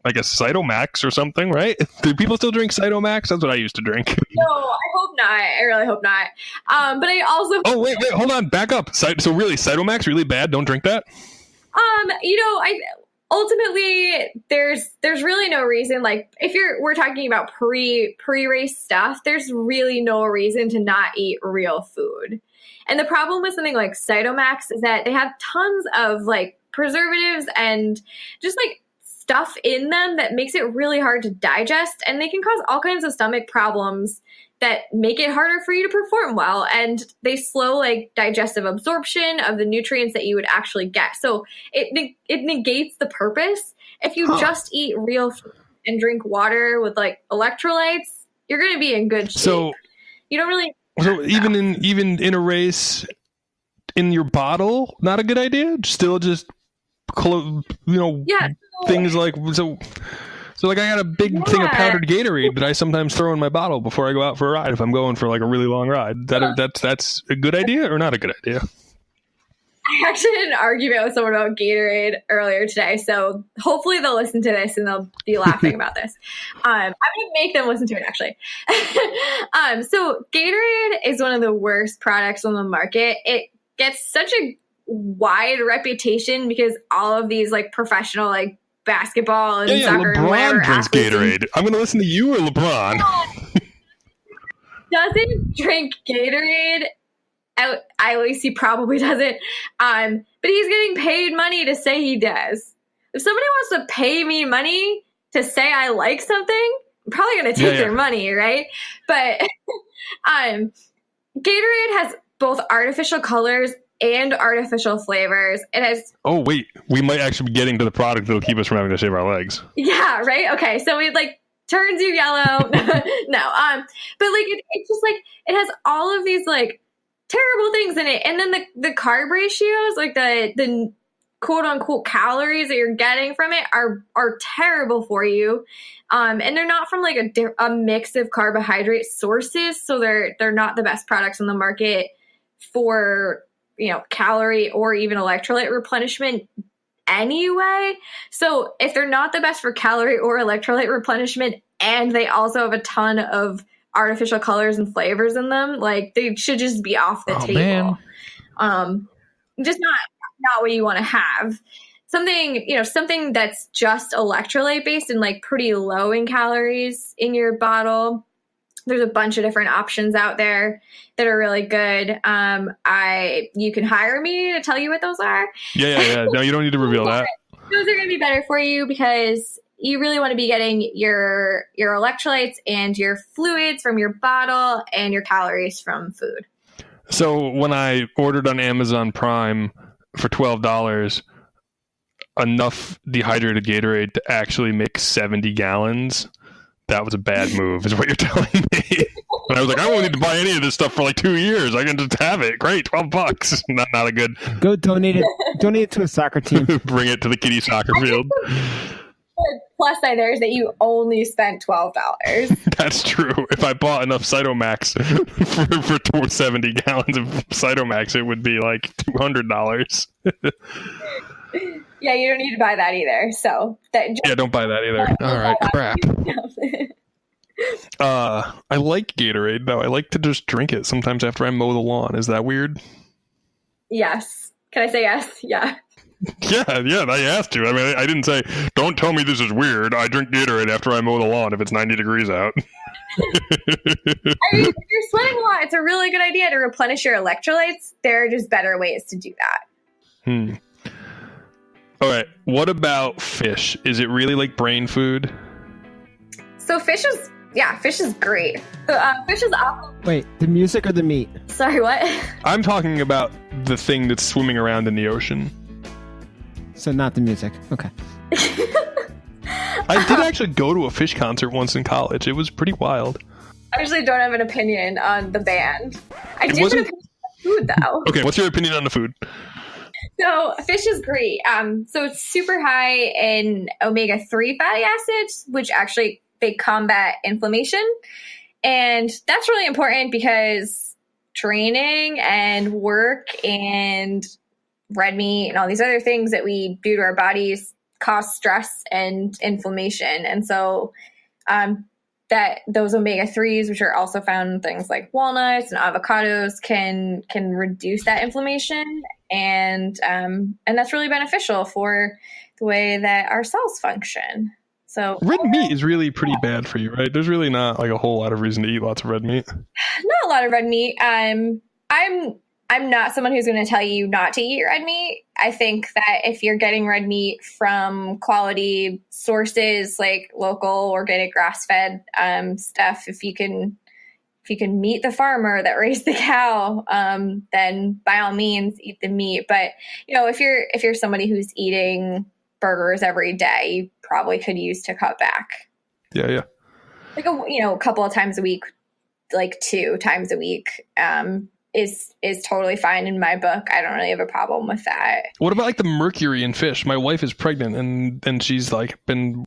Cytomax or something, right? Do people still drink Cytomax? That's what I used to drink. No, I hope not. I really hope not. But I also... Oh, wait, hold on. Back up. So really, Cytomax, really bad? Don't drink that? You know, ultimately, there's really no reason, like, if we're talking about pre-race stuff, there's really no reason to not eat real food. And the problem with something like Cytomax is that they have tons of, like, preservatives and just, like, stuff in them that makes it really hard to digest, and they can cause all kinds of stomach problems that make it harder for you to perform well, and they slow like digestive absorption of the nutrients that you would actually get. So it negates the purpose. If you just eat real food and drink water with like electrolytes, you're going to be in good shape. So you don't really. So even in a race, in your bottle, not a good idea. Still just things like so. So, like, I got a big thing of powdered Gatorade that I sometimes throw in my bottle before I go out for a ride if I'm going for, like, a really long ride. That's a good idea or not a good idea? I actually had an argument with someone about Gatorade earlier today, so hopefully they'll listen to this and they'll be laughing about this. I'm going to make them listen to it, actually. So Gatorade is one of the worst products on the market. It gets such a wide reputation because all of these, like, professional, like, basketball and soccer LeBron and whatever drinks Gatorade. I'm going to listen to you or LeBron. Doesn't drink Gatorade. At least he probably doesn't. But he's getting paid money to say he does. If somebody wants to pay me money to say I like something, I'm probably going to take their money, right? But Gatorade has both artificial colors and artificial flavors. It has. Oh wait, we might actually be getting to the product that'll keep us from having to shave our legs. Yeah, right. Okay, so it like turns you yellow. No, but like it's just like it has all of these like terrible things in it, and then the carb ratios, like the quote unquote calories that you're getting from it are terrible for you. And they're not from like a mix of carbohydrate sources, so they're not the best products on the market for, you know, calorie or even electrolyte replenishment anyway. So if they're not the best for calorie or electrolyte replenishment, and they also have a ton of artificial colors and flavors in them, like they should just be off the table. Man. Just not what you want to have. Something that's just electrolyte based and like pretty low in calories in your bottle. There's a bunch of different options out there that are really good. You can hire me to tell you what those are. Yeah. No, you don't need to reveal that. Those are going to be better for you because you really want to be getting your electrolytes and your fluids from your bottle and your calories from food. So when I ordered on Amazon Prime for $12, enough dehydrated Gatorade to actually make 70 gallons, that was a bad move, is what you're telling me. And I was like, I won't need to buy any of this stuff for like 2 years. I can just have it. Great, $12. Not a good. Go donate it. Donate it to a soccer team. Bring it to the kiddie soccer field. Plus side there is that you only spent $12. That's true. If I bought enough Cytomax for 70 gallons of Cytomax, it would be like $200. Yeah, you don't need to buy that either. So don't buy that either. All right, crap. I like Gatorade though. I like to just drink it sometimes after I mow the lawn. Is that weird? Yes. Can I say yes? Yeah. Yeah, I asked you. I mean, I didn't say, don't tell me this is weird. I drink Gatorade after I mow the lawn if it's 90 degrees out. I mean, if you're sweating a lot, it's a really good idea to replenish your electrolytes. There are just better ways to do that. All right. What about fish? Is it really like brain food? So fish is great. So, fish is awesome. Wait, the music or the meat? Sorry, what? I'm talking about the thing that's swimming around in the ocean. So not the music. Okay. I did actually go to a fish concert once in college. It was pretty wild. I actually don't have an opinion on the band. I do have an opinion on the food, though. Okay, what's your opinion on the food? So fish is great. So it's super high in omega-3 fatty acids, which actually they combat inflammation. And that's really important because training and work and red meat and all these other things that we do to our bodies cause stress and inflammation. And so that those omega-3s, which are also found in things like walnuts and avocados, can reduce that inflammation. And that's really beneficial for the way that our cells function. So red meat is really pretty bad for you, right? There's really not like a whole lot of reason to eat lots of red meat. Not a lot of red meat. I'm not someone who's going to tell you not to eat red meat. I think that if you're getting red meat from quality sources like local, organic, grass-fed stuff, if you can meet the farmer that raised the cow, then by all means eat the meat. But if you're somebody who's eating burgers every day, you probably could use to cut back. Yeah. Like a couple of times a week, like 2 times a week, is totally fine in my book. I don't really have a problem with that. What about like the mercury in fish? My wife is pregnant and she's like been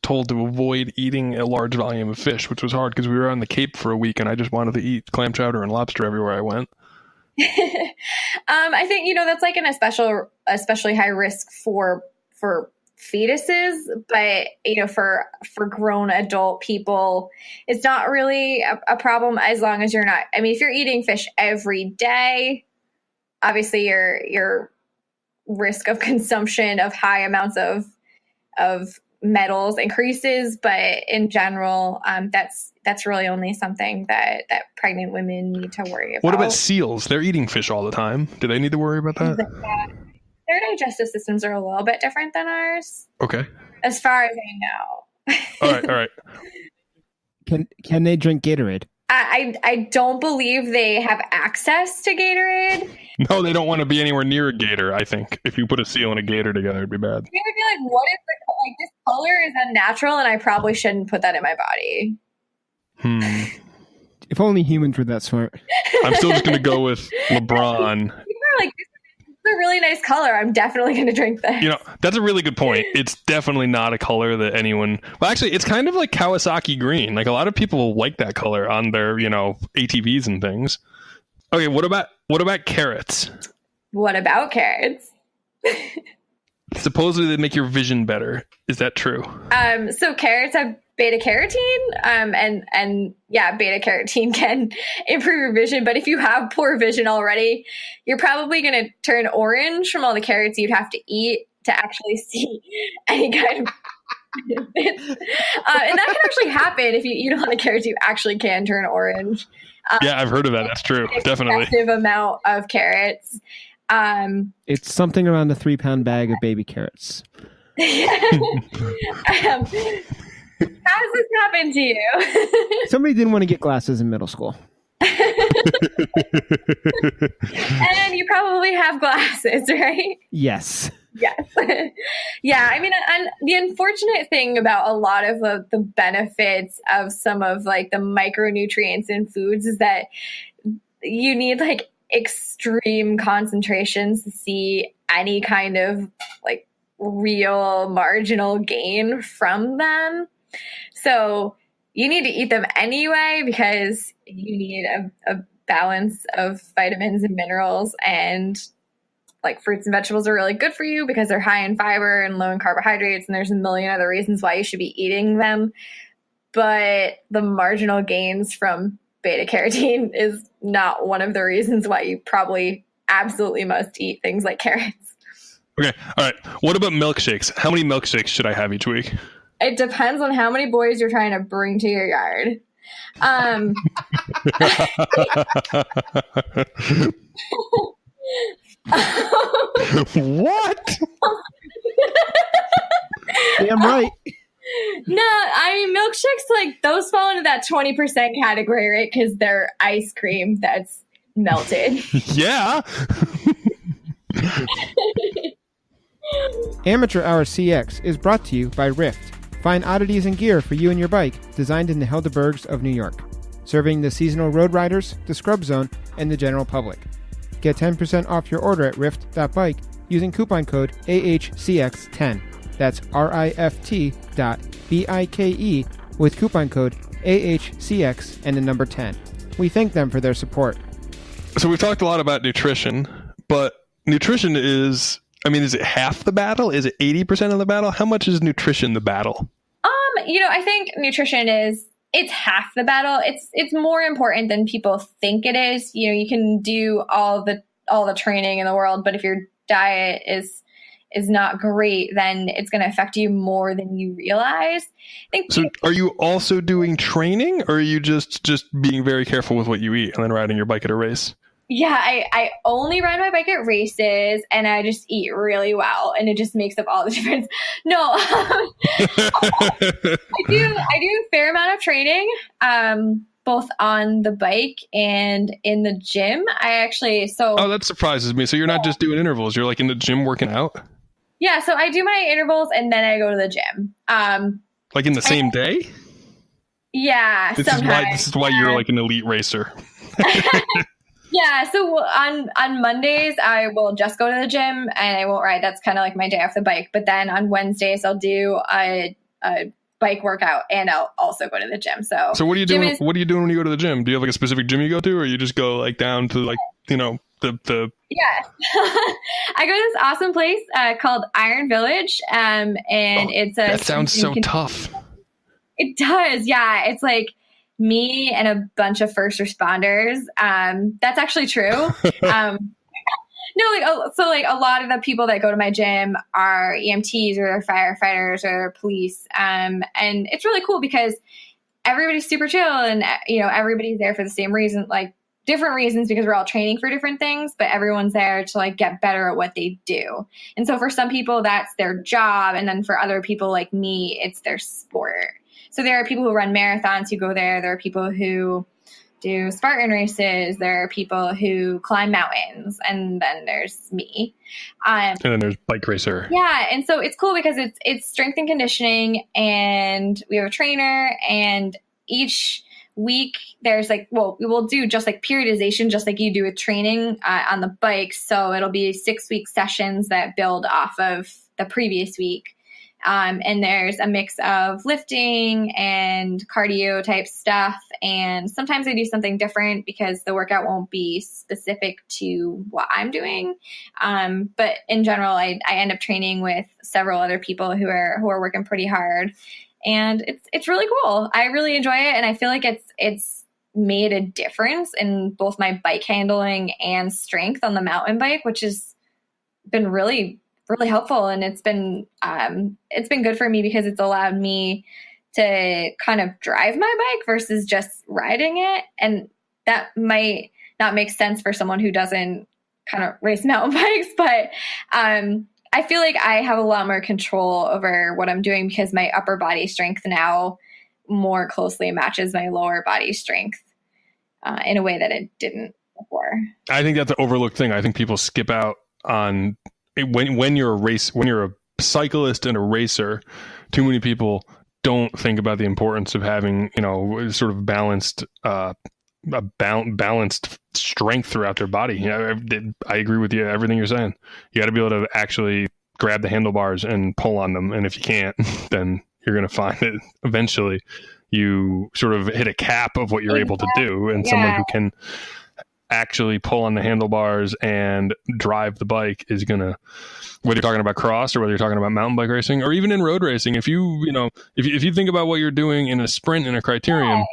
told to avoid eating a large volume of fish, which was hard because we were on the Cape for a week and I just wanted to eat clam chowder and lobster everywhere I went. I think that's like especially high risk for fetuses, but for grown adult people, it's not really a problem as long as you're not. I mean, if you're eating fish every day, obviously your risk of consumption of high amounts of metals increases, but in general, that's really only something that pregnant women need to worry about. What about seals? They're eating fish all the time. Do they need to worry about that? Their digestive systems are a little bit different than ours. Okay. As far as I know. All right. Can they drink Gatorade? I don't believe they have access to Gatorade. No, they don't want to be anywhere near a gator, I think. If you put a seal and a gator together, it'd be bad. They would be like, what is this color is unnatural and I probably shouldn't put that in my body. If only humans were that smart. I'm still just going to go with LeBron. People are like, a really nice color. I'm definitely going to drink this. That's a really good point. It's definitely not a color that anyone. Well, actually, it's kind of like Kawasaki green. Like a lot of people like that color on their, ATVs and things. Okay, what about carrots? What about carrots? Supposedly they make your vision better. Is that true? So carrots have beta carotene, and beta carotene can improve your vision. But if you have poor vision already, you're probably going to turn orange from all the carrots you'd have to eat to actually see any kind of benefits. And that can actually happen if you eat a lot of carrots. You actually can turn orange. Yeah, I've heard of that. That's true. Definitely. Excessive amount of carrots. It's something around a 3-pound bag of baby carrots. How does this happen to you? Somebody didn't want to get glasses in middle school. And you probably have glasses, right? Yes. Yes. Yeah. I mean, and the unfortunate thing about a lot of the benefits of some of like the micronutrients in foods is that you need like extreme concentrations to see any kind of like real marginal gain from them. So you need to eat them anyway because you need a balance of vitamins and minerals, and like fruits and vegetables are really good for you because they're high in fiber and low in carbohydrates, and there's a million other reasons why you should be eating them. But the marginal gains from beta carotene is not one of the reasons why you probably absolutely must eat things like carrots. Okay. All right. What about milkshakes? How many milkshakes should I have each week? It depends on how many boys you're trying to bring to your yard. What? Damn right. No, I mean, milkshakes, like, those fall into that 20% category, right? Because they're ice cream that's melted. Yeah. Amateur Hour CX is brought to you by Rift. Find oddities and gear for you and your bike, designed in the Helderbergs of New York, serving the seasonal road riders, the scrub zone, and the general public. Get 10% off your order at rift.bike using coupon code AHCX10. That's RIFT.BIKE with coupon code AHCX and the number 10. We thank them for their support. So we've talked a lot about nutrition, but nutrition is it half the battle? Is it 80% of the battle? How much is nutrition the battle? I think nutrition it's half the battle. It's more important than people think it is. You can do all the training in the world, but if your diet is not great, then it's going to affect you more than you realize. So are you also doing training, or are you just being very careful with what you eat and then riding your bike at a race? Yeah, I only ride my bike at races, and I just eat really well, and it just makes up all the difference. No, I do a fair amount of training, both on the bike and in the gym. Oh, that surprises me. So you're not just doing intervals; you're like in the gym working out. Yeah, so I do my intervals and then I go to the gym. Like in the same day? Yeah, sometimes. This is why you're like an elite racer. Yeah, so on Mondays, I will just go to the gym and I won't ride. That's kind of like my day off the bike. But then on Wednesdays, I'll do a bike workout and I'll also go to the gym. So what are you doing? What are you doing when you go to the gym? Do you have like a specific gym you go to, or you just go like down to like, the Yeah. I go to this awesome place called Iron Village. That sounds so tough. It does. Yeah. It's like me and a bunch of first responders. That's actually true. No, a lot of the people that go to my gym are EMTs or firefighters or police. And it's really cool because everybody's super chill and, everybody's there for the same reason, like different reasons because we're all training for different things, but everyone's there to like get better at what they do. And so for some people, that's their job. And then for other people like me, it's their sport. So there are people who run marathons who go there. There are people who do Spartan races. There are people who climb mountains. And then there's me. And then there's bike racer. Yeah. And so it's cool because it's strength and conditioning. And we have a trainer. And each week there's we will do just like periodization, just like you do with training on the bike. So it'll be 6-week sessions that build off of the previous week. And there's a mix of lifting and cardio type stuff. And sometimes I do something different because the workout won't be specific to what I'm doing. But in general, I end up training with several other people who are working pretty hard. And it's really cool. I really enjoy it. And I feel like it's made a difference in both my bike handling and strength on the mountain bike, which has been really helpful. And it's been good for me because it's allowed me to kind of drive my bike versus just riding it. And that might not make sense for someone who doesn't kind of race mountain bikes, but I feel like I have a lot more control over what I'm doing because my upper body strength now more closely matches my lower body strength in a way that it didn't before. I think that's an overlooked thing. I think people skip out on when you're a cyclist and a racer. Too many people don't think about the importance of having, sort of balanced strength throughout their body. I agree with you. Everything you're saying. You got to be able to actually grab the handlebars and pull on them. And if you can't, then you're going to find that eventually you sort of hit a cap of what you're able to do. And someone who can actually pull on the handlebars and drive the bike is going to, whether you're talking about cross or whether you're talking about mountain bike racing or even in road racing, if you think about what you're doing in a sprint in a criterium,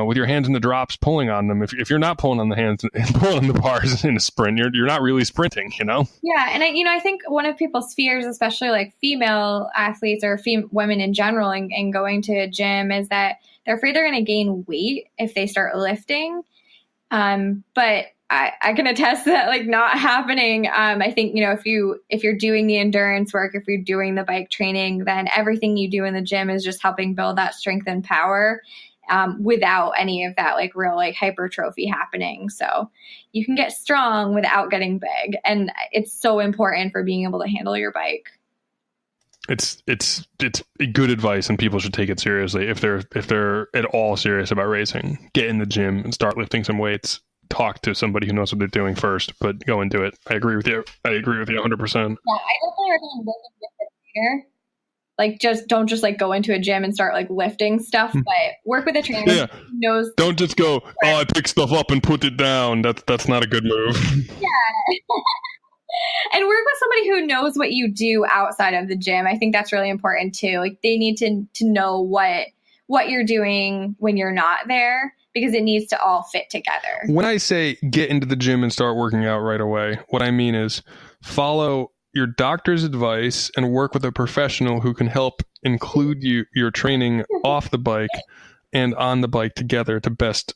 with your hands in the drops, pulling on them, if you're not pulling on the hands and pulling on the bars in a sprint, you're not really sprinting, Yeah. And I think one of people's fears, especially like female athletes or women in general and going to a gym, is that they're afraid they're going to gain weight if they start lifting. But I can attest to that, like, not happening. I think, if you're doing the endurance work, if you're doing the bike training, then everything you do in the gym is just helping build that strength and power, without any of that, like, real, like, hypertrophy happening. So you can get strong without getting big. And it's so important for being able to handle your bike. It's good advice, and people should take it seriously. If they're at all serious about racing, get in the gym and start lifting some weights. Talk to somebody who knows what they're doing first, but go and do it. I agree with you 100%. Yeah, I definitely recommend working with a trainer. Like, don't just like go into a gym and start like lifting stuff, but work with a trainer who knows. Don't just go, I pick stuff up and put it down. That's not a good move. Yeah. And work with somebody who knows what you do outside of the gym. I think that's really important too. Like, they need to know what you're doing when you're not there, because it needs to all fit together. When I say get into the gym and start working out right away, what I mean is follow your doctor's advice and work with a professional who can help include your training off the bike and on the bike together to best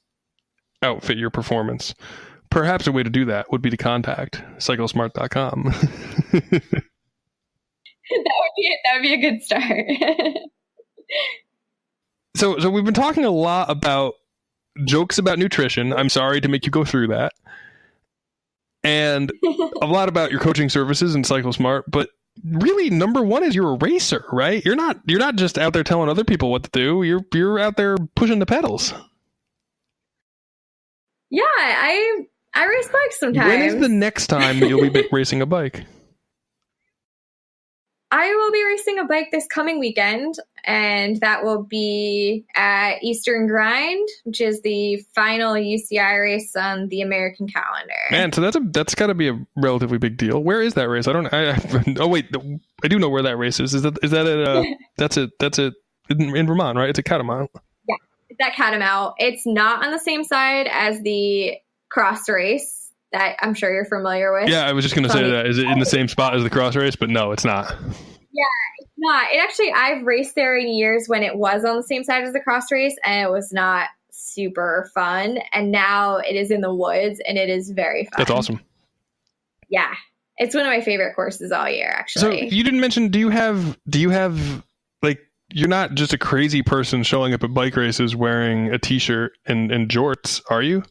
outfit your performance. Perhaps a way to do that would be to contact cyclesmart.com. That would be a good start. So we've been talking a lot about jokes about nutrition. I'm sorry to make you go through that. And a lot about your coaching services and CycleSmart, but really number one is you're a racer, right? You're not just out there telling other people what to do. You're out there pushing the pedals. Yeah, I race bikes sometimes. When is the next time that you'll be racing a bike? I will be racing a bike this coming weekend, and that will be at Eastern Grind, which is the final UCI race on the American calendar. Man, so that's got to be a relatively big deal. Where is that race? Oh wait, I do know where that race is. Is that at that's in Vermont, right? It's at Catamount. Yeah, it's at Catamount. It's not on the same side as the cross race that I'm sure you're familiar with. Yeah, I was just going to say that. Is it in the same spot as the cross race? But no, it's not. Yeah, it's not. I've raced there in years when it was on the same side as the cross race, and it was not super fun. And now it is in the woods, and it is very fun. That's awesome. Yeah, it's one of my favorite courses all year, actually. So you didn't mention, do you have like, you're not just a crazy person showing up at bike races wearing a t-shirt and jorts, are you?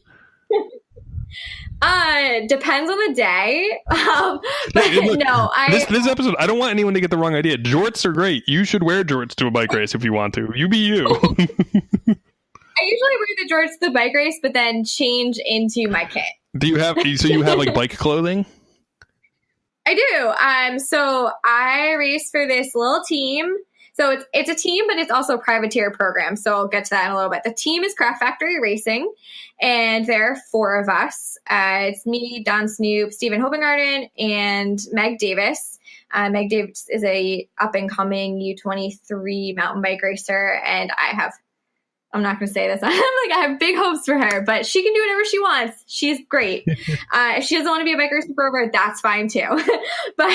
Depends on the day. But hey, look, no, this episode, I don't want anyone to get the wrong idea. Jorts are great. You should wear jorts to a bike race if you want to. You be you. I usually wear the jorts to the bike race, but then change into my kit. Do you have like bike clothing? I do. So I race for this little team. So it's a team, but it's also a privateer program. So I'll get to that in a little bit. The team is Craft Factory Racing, and there are 4 of us. It's me, Don Snoop, Stephen Hopengarden, and Meg Davis. Meg Davis is a up-and-coming U23 mountain bike racer, and I'm not going to say this. I have big hopes for her, but she can do whatever she wants. She's great. If she doesn't want to be a bike racer forever, that's fine too. but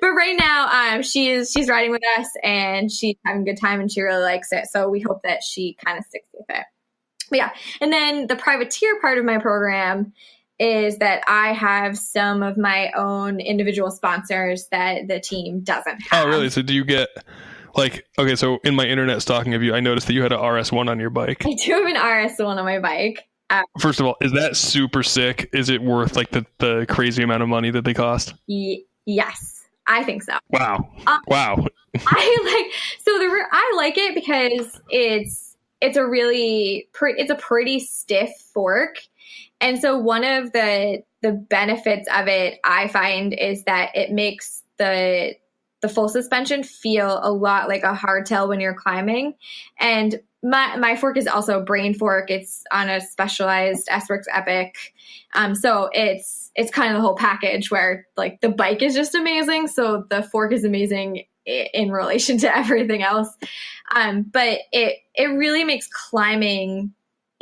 right now, she's riding with us, and she's having a good time, and she really likes it. So we hope that she kind of sticks with it. But yeah. And then the privateer part of my program is that I have some of my own individual sponsors that the team doesn't have. Oh, really? So do you get like, okay, so in my internet stalking of you, I noticed that you had an RS1 on your bike. I do have an RS1 on my bike. First of all, is that super sick? Is it worth like the crazy amount of money that they cost? Yes, I think so. Wow. Wow. I like it because it's a pretty stiff fork. And so one of the benefits of it, I find, is that it makes the full suspension feel a lot like a hardtail when you're climbing. And my fork is also a brain fork. It's on a specialized S-Works Epic. So it's kind of the whole package where like the bike is just amazing. So the fork is amazing in relation to everything else. But it really makes climbing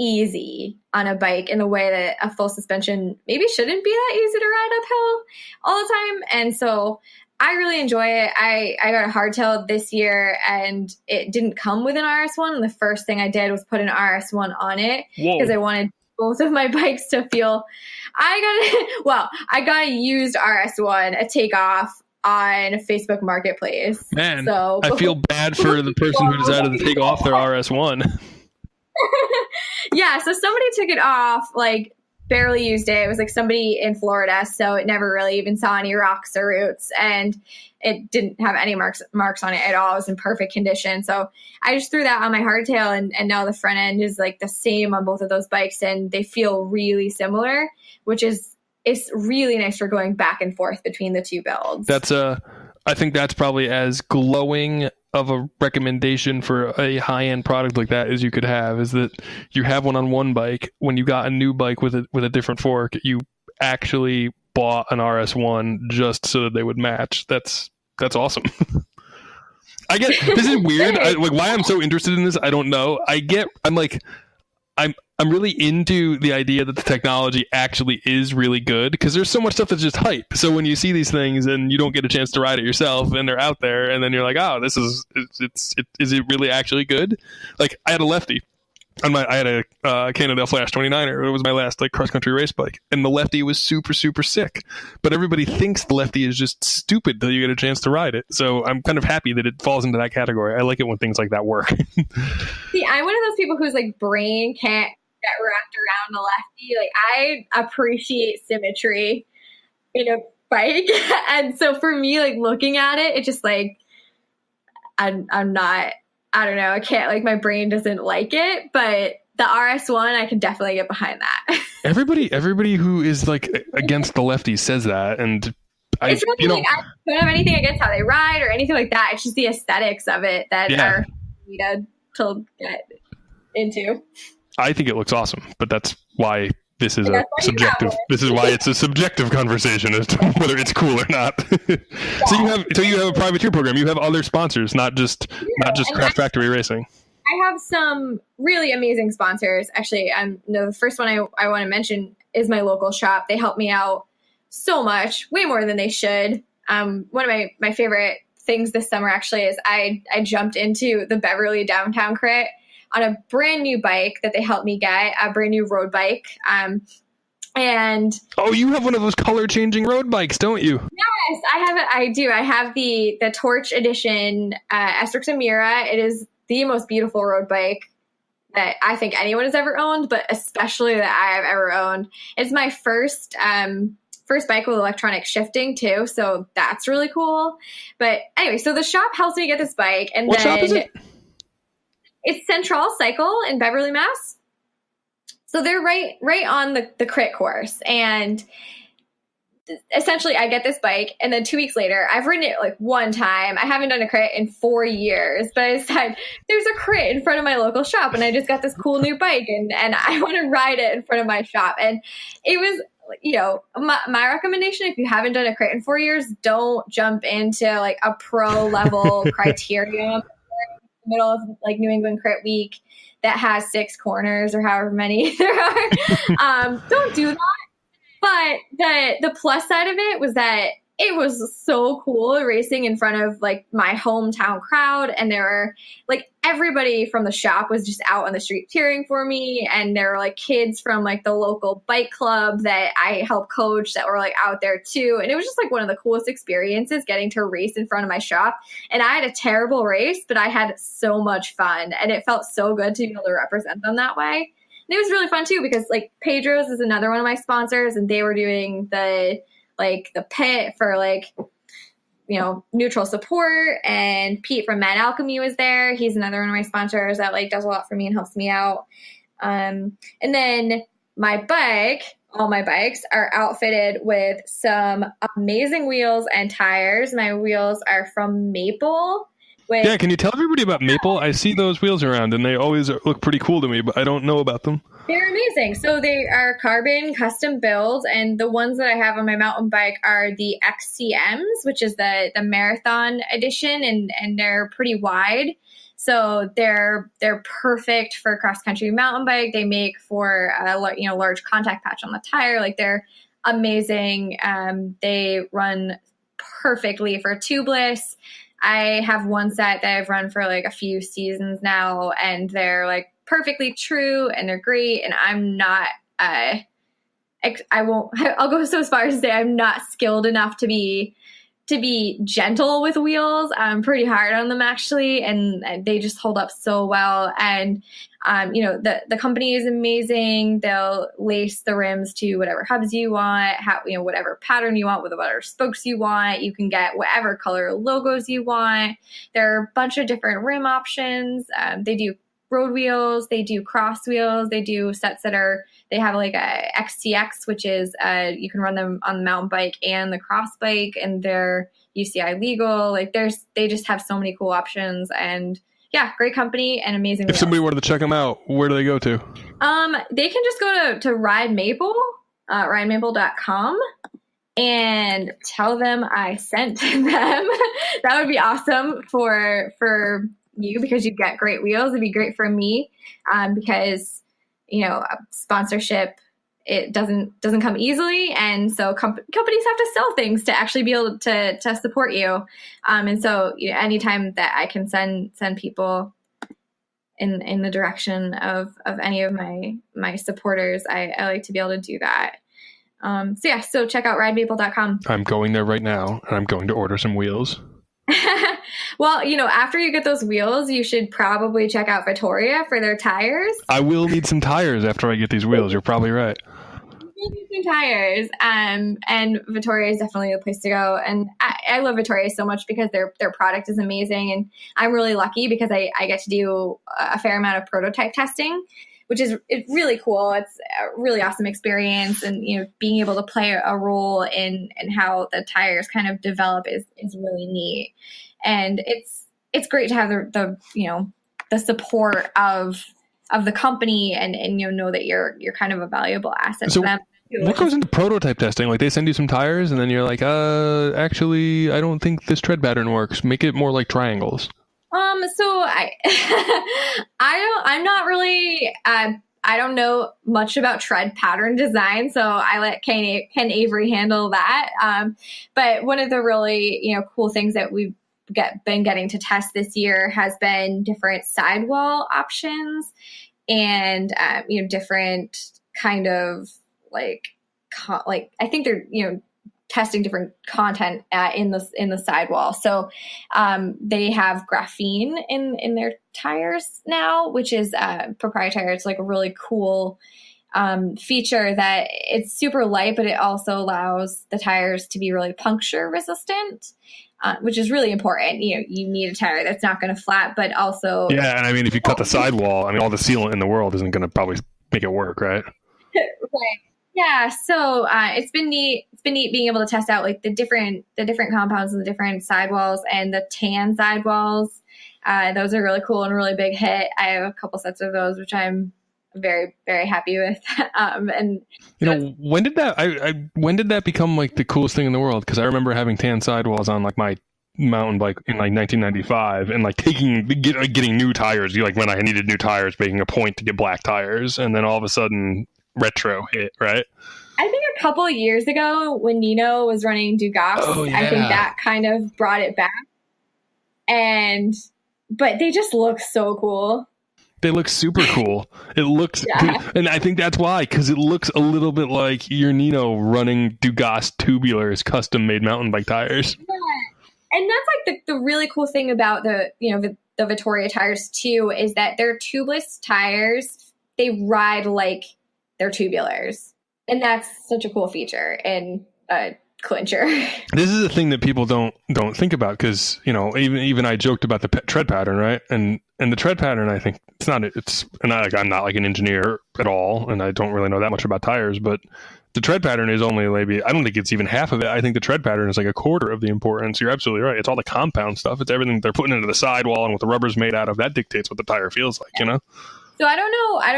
easy on a bike in the way that a full suspension maybe shouldn't be that easy to ride uphill all the time. And so I really enjoy it. I got a hardtail this year and it didn't come with an RS1. And the first thing I did was put an RS1 on it because I wanted both of my bikes to feel. I got a used RS1, a takeoff on Facebook Marketplace. Man, so I feel bad for the person who decided to take off their RS1. Yeah, so somebody took it off, like barely used it. It was like somebody in Florida, so it never really even saw any rocks or roots, and it didn't have any marks on it at all. It was in perfect condition. So I just threw that on my hardtail, and now the front end is like the same on both of those bikes, and they feel really similar, which is it's really nice for going back and forth between the two builds. I think that's probably as glowing of a recommendation for a high-end product like that as you could have, is that you have one on one bike. When you got a new bike with a different fork, you actually bought an RS1 just so that they would match. That's awesome. I get, this is weird. Like why I'm so interested in this, I don't know. I'm really into the idea that the technology actually is really good, because there's so much stuff that's just hype. So when you see these things and you don't get a chance to ride it yourself and they're out there and then you're like, oh, is it really actually good? Like I had a lefty I had a Cannondale Flash 29er. It was my last like cross country race bike, and the lefty was super, super sick. But everybody thinks the lefty is just stupid till you get a chance to ride it. So I'm kind of happy that it falls into that category. I like it when things like that work. See, I'm one of those people whose like brain can't get wrapped around the lefty. Like I appreciate symmetry in a bike, and so for me, like looking at it, it's just like I'm not. I don't know. I can't, like, my brain doesn't like it, but the RS1, I can definitely get behind that. Everybody who is like against the lefties says that, and it's really like I don't have anything against how they ride or anything like that. It's just the aesthetics of it that are needed to get into. I think it looks awesome, but that's why this is a subjective. This is why it's a subjective conversation as to whether it's cool or not. Yeah. So you have a privateer program. You have other sponsors, not just Craft Factory Racing. I have some really amazing sponsors. Actually, the first one I want to mention is my local shop. They help me out so much, way more than they should. One of my favorite things this summer actually is I jumped into the Beverly Downtown Crit on a brand new bike that they helped me get, a brand new road bike. And you have one of those color changing road bikes, don't you? Yes, I have it. I do. I have the Torch Edition S-Works Amira. It is the most beautiful road bike that I think anyone has ever owned, but especially that I have ever owned. It's my first bike with electronic shifting too, so that's really cool. But anyway, so the shop helps me get this bike, and what shop is it? It's Central Cycle in Beverly, Mass. So they're right on the crit course. And essentially I get this bike, and then 2 weeks later, I've ridden it like one time. I haven't done a crit in 4 years, but I decided there's a crit in front of my local shop, and I just got this cool new bike, and I want to ride it in front of my shop. And it was, my recommendation, if you haven't done a crit in 4 years, don't jump into like a pro level criterium middle of like New England Crit Week that has 6 corners or however many there are. Don't do that. But the plus side of it was that it was so cool racing in front of like my hometown crowd. And there were like everybody from the shop was just out on the street cheering for me. And there were like kids from like the local bike club that I helped coach that were like out there too. And it was just like one of the coolest experiences getting to race in front of my shop. And I had a terrible race, but I had so much fun and it felt so good to be able to represent them that way. And it was really fun too, because like Pedro's is another one of my sponsors and they were doing the pit for like, you know, neutral support, and Pete from Mad Alchemy was there. He's another one of my sponsors that like does a lot for me and helps me out. And then all my bikes are outfitted with some amazing wheels and tires. My wheels are from Maple. Yeah, can you tell everybody about Maple? I see those wheels around and they always look pretty cool to me, but I don't know about them. They're amazing. So they are carbon custom builds, and the ones that I have on my mountain bike are the XCMs, which is the marathon edition, and they're pretty wide. So they're perfect for cross country mountain bike. They make for a large contact patch on the tire. Like they're amazing. They run perfectly for tubeless. I have one set that I've run for like a few seasons now, and they're like perfectly true and they're great. And I'm not, I'll go so far as to say I'm not skilled enough to be gentle with wheels. I'm pretty hard on them actually. And they just hold up so well. And, the company is amazing. They'll lace the rims to whatever hubs you want, whatever pattern you want with whatever spokes you want. You can get whatever color logos you want. There are a bunch of different rim options. They do road wheels. They do cross wheels. They do sets they have like a XTX, which is, you can run them on the mountain bike and the cross bike, and they're UCI legal. Like they just have so many cool options, and yeah, great company and amazing. If somebody wanted to check them out, where do they go to? They can just go to Ride Maple, ridemaple.com, and tell them I sent them. That would be awesome for you, because you get great wheels. It'd be great for me, because sponsorship, it doesn't come easily, and so companies have to sell things to actually be able to support you. And so anytime that I can send people in the direction of any of my supporters, I like to be able to do that. So check out ridemaple.com. I'm going there right now, and I'm going to order some wheels. Well, after you get those wheels, you should probably check out Vittoria for their tires. I will need some tires after I get these wheels. You're probably right. You need some tires. And Vittoria is definitely the place to go. And I love Vittoria so much because their product is amazing. And I'm really lucky because I get to do a fair amount of prototype testing, which is really cool. It's a really awesome experience. And, being able to play a role in how the tires kind of develop is really neat. And it's great to have the support of the company and know that you're kind of a valuable asset to them. What goes into prototype testing? Like they send you some tires and then you're like, actually, I don't think this tread pattern works. Make it more like triangles. So I'm not really, I don't know much about tread pattern design, so I let Ken Avery handle that. But one of the really, cool things that we've been getting to test this year has been different sidewall options and, different kind of like I think they're, testing different content in the sidewall. So they have graphene in their tires now, which is proprietary. It's like a really cool feature that it's super light, but it also allows the tires to be really puncture resistant, which is really important. You need a tire that's not going to flat, but also... Yeah, and I mean, if you cut the sidewall, all the sealant in the world isn't going to probably make it work, right? Right. Yeah, so it's been neat. It's been neat being able to test out like the different compounds and the different sidewalls and the tan sidewalls. Those are really cool and really big hit. I have a couple sets of those, which I'm very, very happy with. And when did that become like the coolest thing in the world? Because I remember having tan sidewalls on like my mountain bike in like 1995 and like getting new tires. When I needed new tires, making a point to get black tires, and then all of a sudden retro hit, right? I think a couple of years ago when Nino was running Dugas, I think that kind of brought it back. But they just look so cool. They look super cool. It looks, and I think that's why, because it looks a little bit like your Nino running Dugas Tubulars custom-made mountain bike tires. Yeah. And that's like the really cool thing about the Vittoria tires too, is that they're tubeless tires. They ride like they're tubulars, and that's such a cool feature in a clincher. This is a thing that people don't think about, because even I joked about the tread pattern, right? And the tread pattern, I think I'm not like an engineer at all, and I don't really know that much about tires, but the tread pattern is only maybe, I don't think it's even half of it. I think the tread pattern is like a quarter of the importance. You're absolutely right. It's all the compound stuff. It's everything they're putting into the sidewall and what the rubber's made out of. That dictates what the tire feels like, So I don't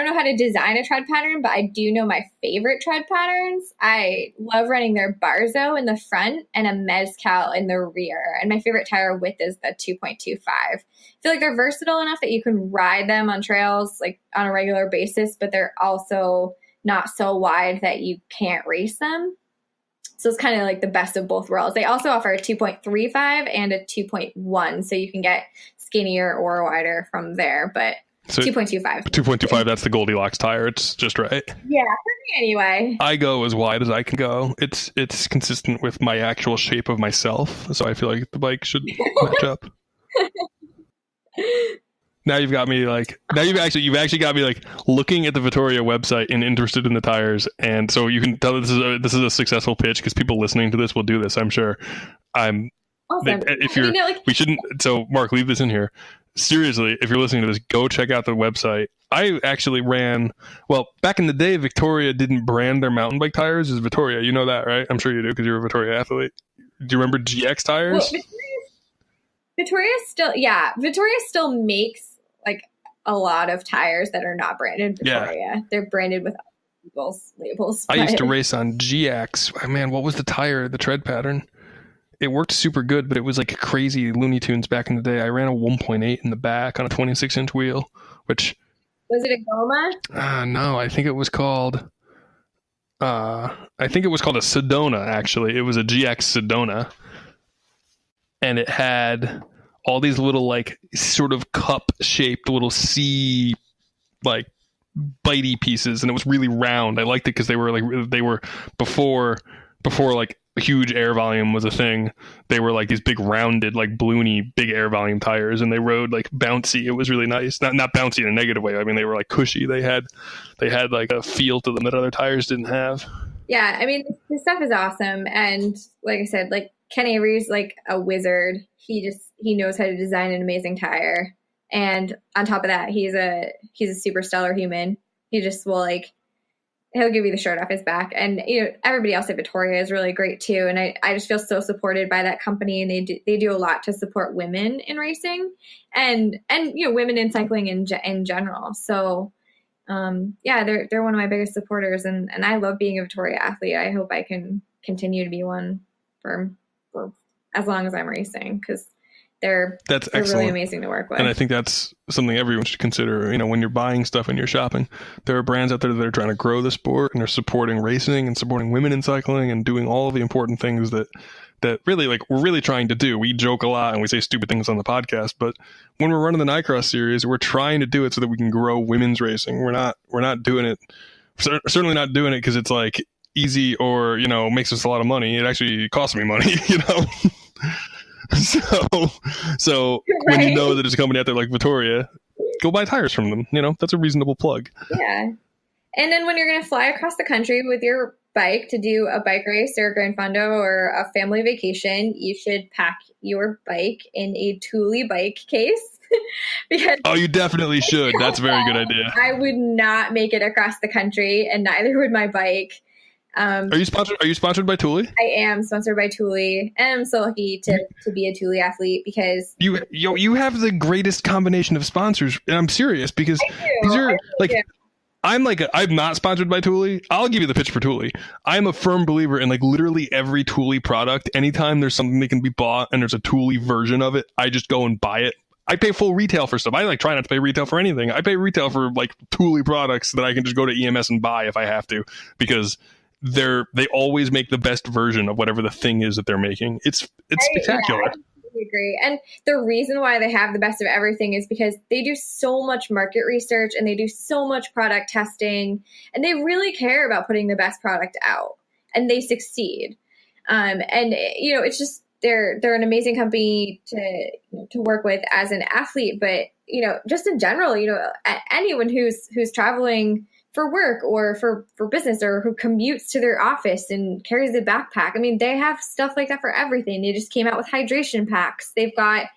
know how to design a tread pattern, but I do know my favorite tread patterns. I love running their Barzo in the front and a Mezcal in the rear. And my favorite tire width is the 2.25. I feel like they're versatile enough that you can ride them on trails like on a regular basis, but they're also not so wide that you can't race them. So it's kind of like the best of both worlds. They also offer a 2.35 and a 2.1, so you can get skinnier or wider from there, but so 2.25. 2.25, that's the Goldilocks tire. It's just right. Yeah, for me anyway. I go as wide as I can go. It's consistent with my actual shape of myself, so I feel like the bike should match up. Now you've actually got me like looking at the Vittoria website and interested in the tires, and so you can tell this is a successful pitch, because people listening to this will do this, I'm sure. Awesome. We shouldn't. So Mark, leave this in here. Seriously, if you're listening to this, go check out the website. I actually back in the day, Victoria didn't brand their mountain bike tires as Vittoria. You know that, right? I'm sure you do, because you're a Vittoria athlete. Do you remember GX tires? Well, Vittoria still makes like a lot of tires that are not branded Vittoria. Yeah. They're branded with people's labels. I used to race on GX. Man, what was the tire, the tread pattern? It worked super good, but it was like crazy Looney Tunes back in the day. I ran a 1.8 in the back on a 26-inch wheel, which... Was it a Goma? No, I think it was called... a Sedona, actually. It was a GX Sedona. And it had all these little, like, sort of cup-shaped little C, like, bitey pieces, and it was really round. I liked it because they were before like huge air volume was a thing. They were like these big rounded, like balloony, big air volume tires, and they rode like bouncy. It was really nice. Not bouncy in a negative way. I mean, they were like cushy. They had like a feel to them that other tires didn't have. Yeah, I mean, this stuff is awesome, and like I said, like Ken Avery's like a wizard. He knows how to design an amazing tire, and on top of that, he's a super stellar human. He just will he'll give you the shirt off his back. And everybody else at Vittoria is really great too. And I just feel so supported by that company, and they do a lot to support women in racing and women in cycling in general. So they're one of my biggest supporters, and I love being a Vittoria athlete. I hope I can continue to be one for as long as I'm racing, because they're really amazing to work with. And I think that's something everyone should consider. When you're buying stuff and you're shopping, there are brands out there that are trying to grow the sport, and they're supporting racing and supporting women in cycling and doing all of the important things that really we're really trying to do. We joke a lot and we say stupid things on the podcast, but when we're running the Nicross series, we're trying to do it so that we can grow women's racing. We're not doing it. Certainly not doing it because it's like easy or, makes us a lot of money. It actually costs me money, So when you know that there's a company out there like Vittoria, go buy tires from them. That's a reasonable plug. Yeah. And then when you're going to fly across the country with your bike to do a bike race or a Gran Fondo or a family vacation, you should pack your bike in a Thule bike case. Because you definitely should. That's a very good idea. I would not make it across the country, and neither would my bike. Are you sponsored by Thule? I am sponsored by Thule, and I'm so lucky to be a Thule athlete, because you have the greatest combination of sponsors, and I'm serious, because these are I'm not sponsored by Thule. I'll give you the pitch for Thule. I'm a firm believer in literally every Thule product. Anytime there's something that can be bought and there's a Thule version of it, I just go and buy it. I pay full retail for stuff. I try not to pay retail for anything. I pay retail for Thule products that I can just go to EMS and buy if I have to, because they always make the best version of whatever the thing is that they're making. It's spectacular. Yeah, I agree. And the reason why they have the best of everything is because they do so much market research and they do so much product testing, and they really care about putting the best product out, and they succeed. And it's just they're an amazing company to work with as an athlete, but just in general, anyone who's traveling for work or for business, or who commutes to their office and carries a backpack. I mean, they have stuff like that for everything. They just came out with hydration packs. They've got,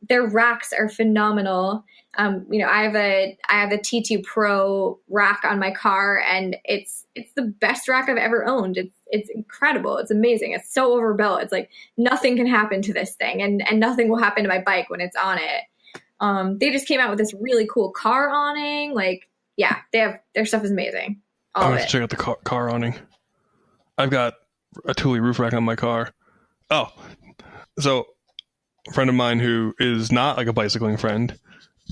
their racks are phenomenal. I have the T2 Pro rack on my car, and it's the best rack I've ever owned. It's incredible. It's amazing. It's so overbuilt. It's like nothing can happen to this thing, and nothing will happen to my bike when it's on it. They just came out with this really cool car awning. Like, yeah, their stuff is amazing. I have to check out the car awning. I've got a Thule roof rack on my car. Oh, so a friend of mine who is not like a bicycling friend,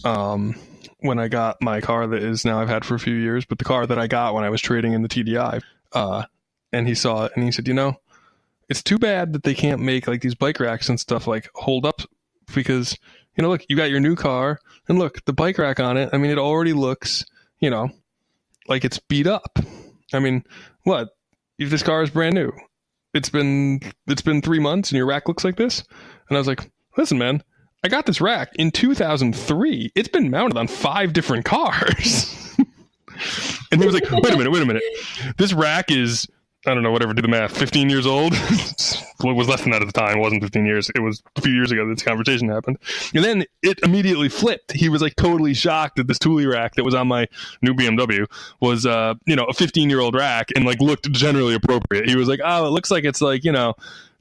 when I got my car that is now I've had for a few years, but the car that I got when I was trading in the TDI, and he saw it and he said, it's too bad that they can't make like these bike racks and stuff like hold up, because, look, you got your new car and look, the bike rack on it. I mean, it already looks, like it's beat up. I mean, what if this car is brand new? It's been 3 months and your rack looks like this. And I was like, listen, man, I got this rack in 2003. It's been mounted on 5 different cars. And he was like, wait a minute. This rack is, I don't know, whatever, do the math, 15 years old? Well, it was less than that at the time. It wasn't 15 years. It was a few years ago that this conversation happened. And then it immediately flipped. He was like totally shocked that this Thule rack that was on my new BMW was, a 15-year-old rack and like looked generally appropriate. He was like, oh, it looks like it's like,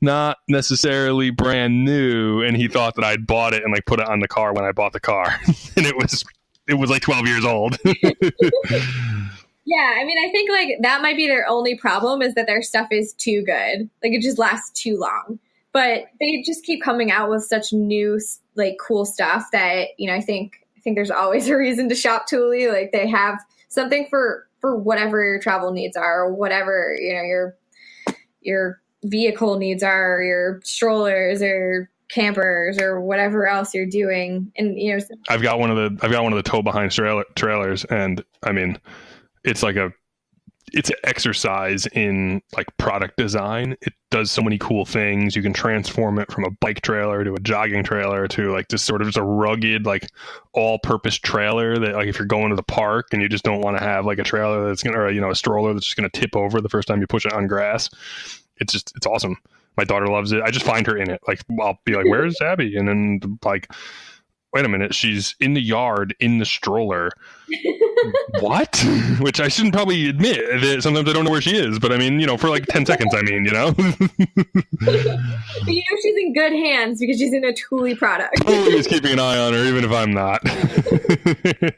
not necessarily brand new. And he thought that I'd bought it and like put it on the car when I bought the car. And it was like 12 years old. Yeah, I mean, I think like that might be their only problem, is that their stuff is too good. Like it just lasts too long. But they just keep coming out with such new, like, cool stuff that, I think there's always a reason to shop Thule. Like they have something for whatever your travel needs are, or whatever, your vehicle needs are, or your strollers or campers or whatever else you're doing. And I've got one of the tow behind trailers, and I mean, it's an exercise in like product design. It does so many cool things. You can transform it from a bike trailer to a jogging trailer to like this sort of just a rugged, like all-purpose trailer that, like, if you're going to the park and you just don't want to have like a trailer that's gonna, or a stroller that's just gonna tip over the first time you push it on grass. It's awesome. My daughter loves it. I just find her in it. Like, I'll be like, "Where's Abby?" And then like, wait a minute, she's in the yard in the stroller. What? Which I shouldn't probably admit. Sometimes I don't know where she is, but I mean, for like 10 seconds, I mean, But she's in good hands because she's in a Thule product. Always keeping an eye on her, even if I'm not.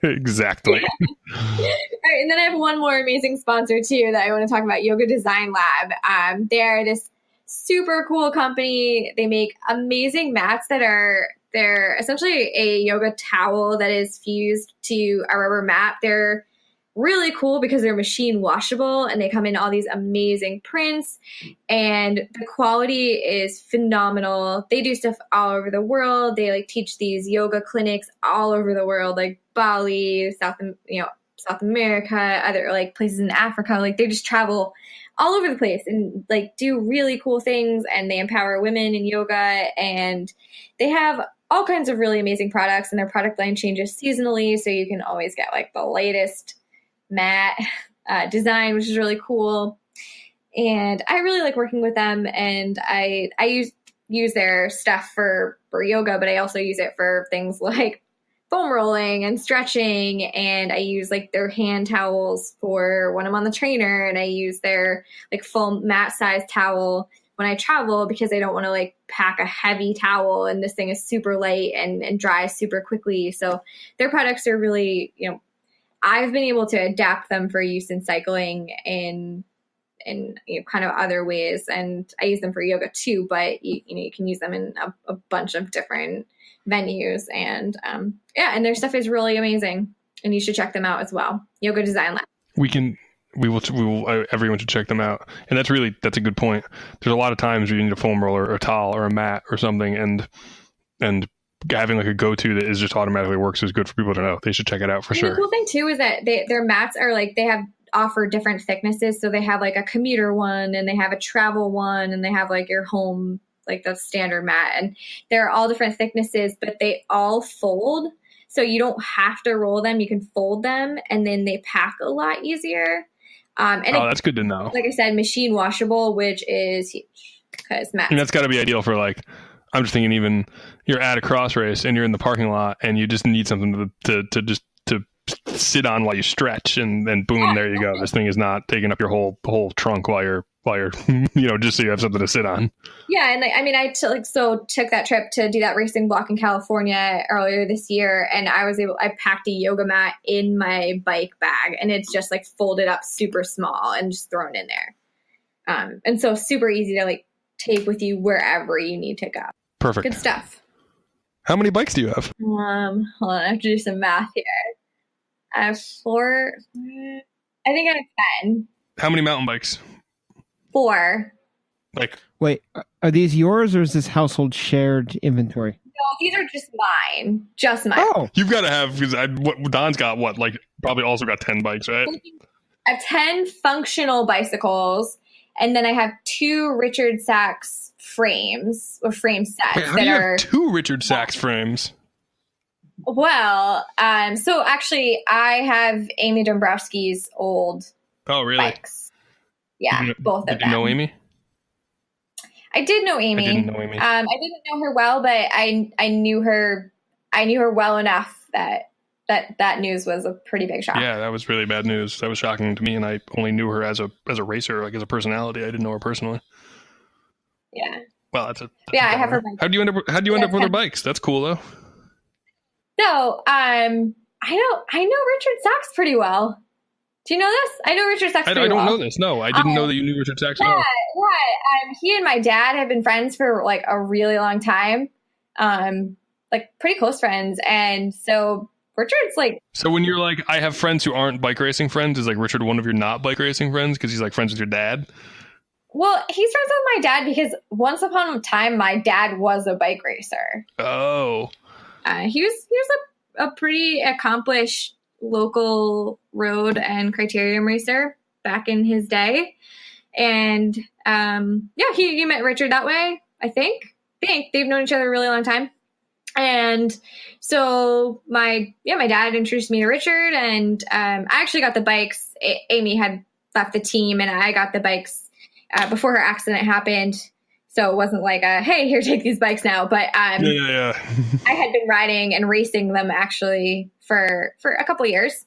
Exactly. All right, and then I have one more amazing sponsor too that I want to talk about, Yoga Design Lab. They're this super cool company. They make amazing mats they're essentially a yoga towel that is fused to a rubber mat. They're really cool because they're machine washable, and they come in all these amazing prints, and the quality is phenomenal. They do stuff all over the world. They like teach these yoga clinics all over the world, like Bali, South America, other like places in Africa. Like they just travel all over the place and like do really cool things, and they empower women in yoga, and they have all kinds of really amazing products, and their product line changes seasonally. So you can always get like the latest mat design, which is really cool. And I really like working with them, and I use their stuff for yoga, but I also use it for things like foam rolling and stretching. And I use like their hand towels for when I'm on the trainer, and I use their like full mat size towel when I travel, because I don't want to like pack a heavy towel, and this thing is super light and dries super quickly. So their products are really, I've been able to adapt them for use in cycling and kind of other ways. And I use them for yoga too, but you can use them in a bunch of different venues. And and their stuff is really amazing, and you should check them out as well. Yoga Design Lab. everyone should check them out. And that's a good point. There's a lot of times where you need a foam roller or a towel or a mat or something, and having like a go-to that is just automatically works is good for people to know. They should check it out for sure. The cool thing too is that their mats are like, they have offer different thicknesses. So they have like a commuter one, and they have a travel one, and they have like your home, like the standard mat, and they're all different thicknesses, but they all fold. So you don't have to roll them. You can fold them, and then they pack a lot easier. That's good to know. Like I said, machine washable, which is huge because mats. And that's got to be ideal for like, I'm just thinking even you're at a cross race and you're in the parking lot and you just need something to sit on while you stretch, and then boom, there you go. This thing is not taking up your whole trunk while you're just so you have something to sit on. Yeah, and I took that trip to do that racing block in California earlier this year, and I packed a yoga mat in my bike bag, and it's just like folded up super small and just thrown in there. And so super easy to like take with you wherever you need to go. Perfect. Good stuff. How many bikes do you have? Hold on, I have to do some math here. I have 4. I think I have 10. How many mountain bikes? 4. Like, wait, are these yours or is this household shared inventory? No, these are just mine. Just mine. Oh, you've got to have, because Don's got like probably also got 10 bikes, right? I have 10 functional bicycles, and then I have 2 Richard Sachs frames or frame sets. Wait, how do you have 2 Richard Sachs frames? Well, so actually, I have Amy Dombrowski's old bikes. Yeah, both of them. Did you know Amy? I did know Amy. I didn't know Amy. I didn't know her well, but I knew her. I knew her well enough that news was a pretty big shock. Yeah, that was really bad news. That was shocking to me, and I only knew her as a racer, like as a personality. I didn't know her personally. Yeah. Well, that's I have her. How'd you end up with her bikes? That's cool though. So, I know Richard Sachs pretty well. Do you know this? I know Richard Sachs pretty well. I don't know this. No, I didn't know that you knew Richard Sachs at all. Yeah. He and my dad have been friends for like a really long time. Like pretty close friends. And so Richard's like... So when you're like, I have friends who aren't bike racing friends, is like Richard one of your not bike racing friends because he's like friends with your dad? Well, he's friends with my dad because once upon a time, my dad was a bike racer. Oh. He was a pretty accomplished local road and criterium racer back in his day. And he met Richard that way, I think. They've known each other a really long time. And so my dad introduced me to Richard, and I actually got the bikes. Amy had left the team, and I got the bikes before her accident happened. So it wasn't like hey, here, take these bikes now. But yeah. I had been riding and racing them actually for a couple years.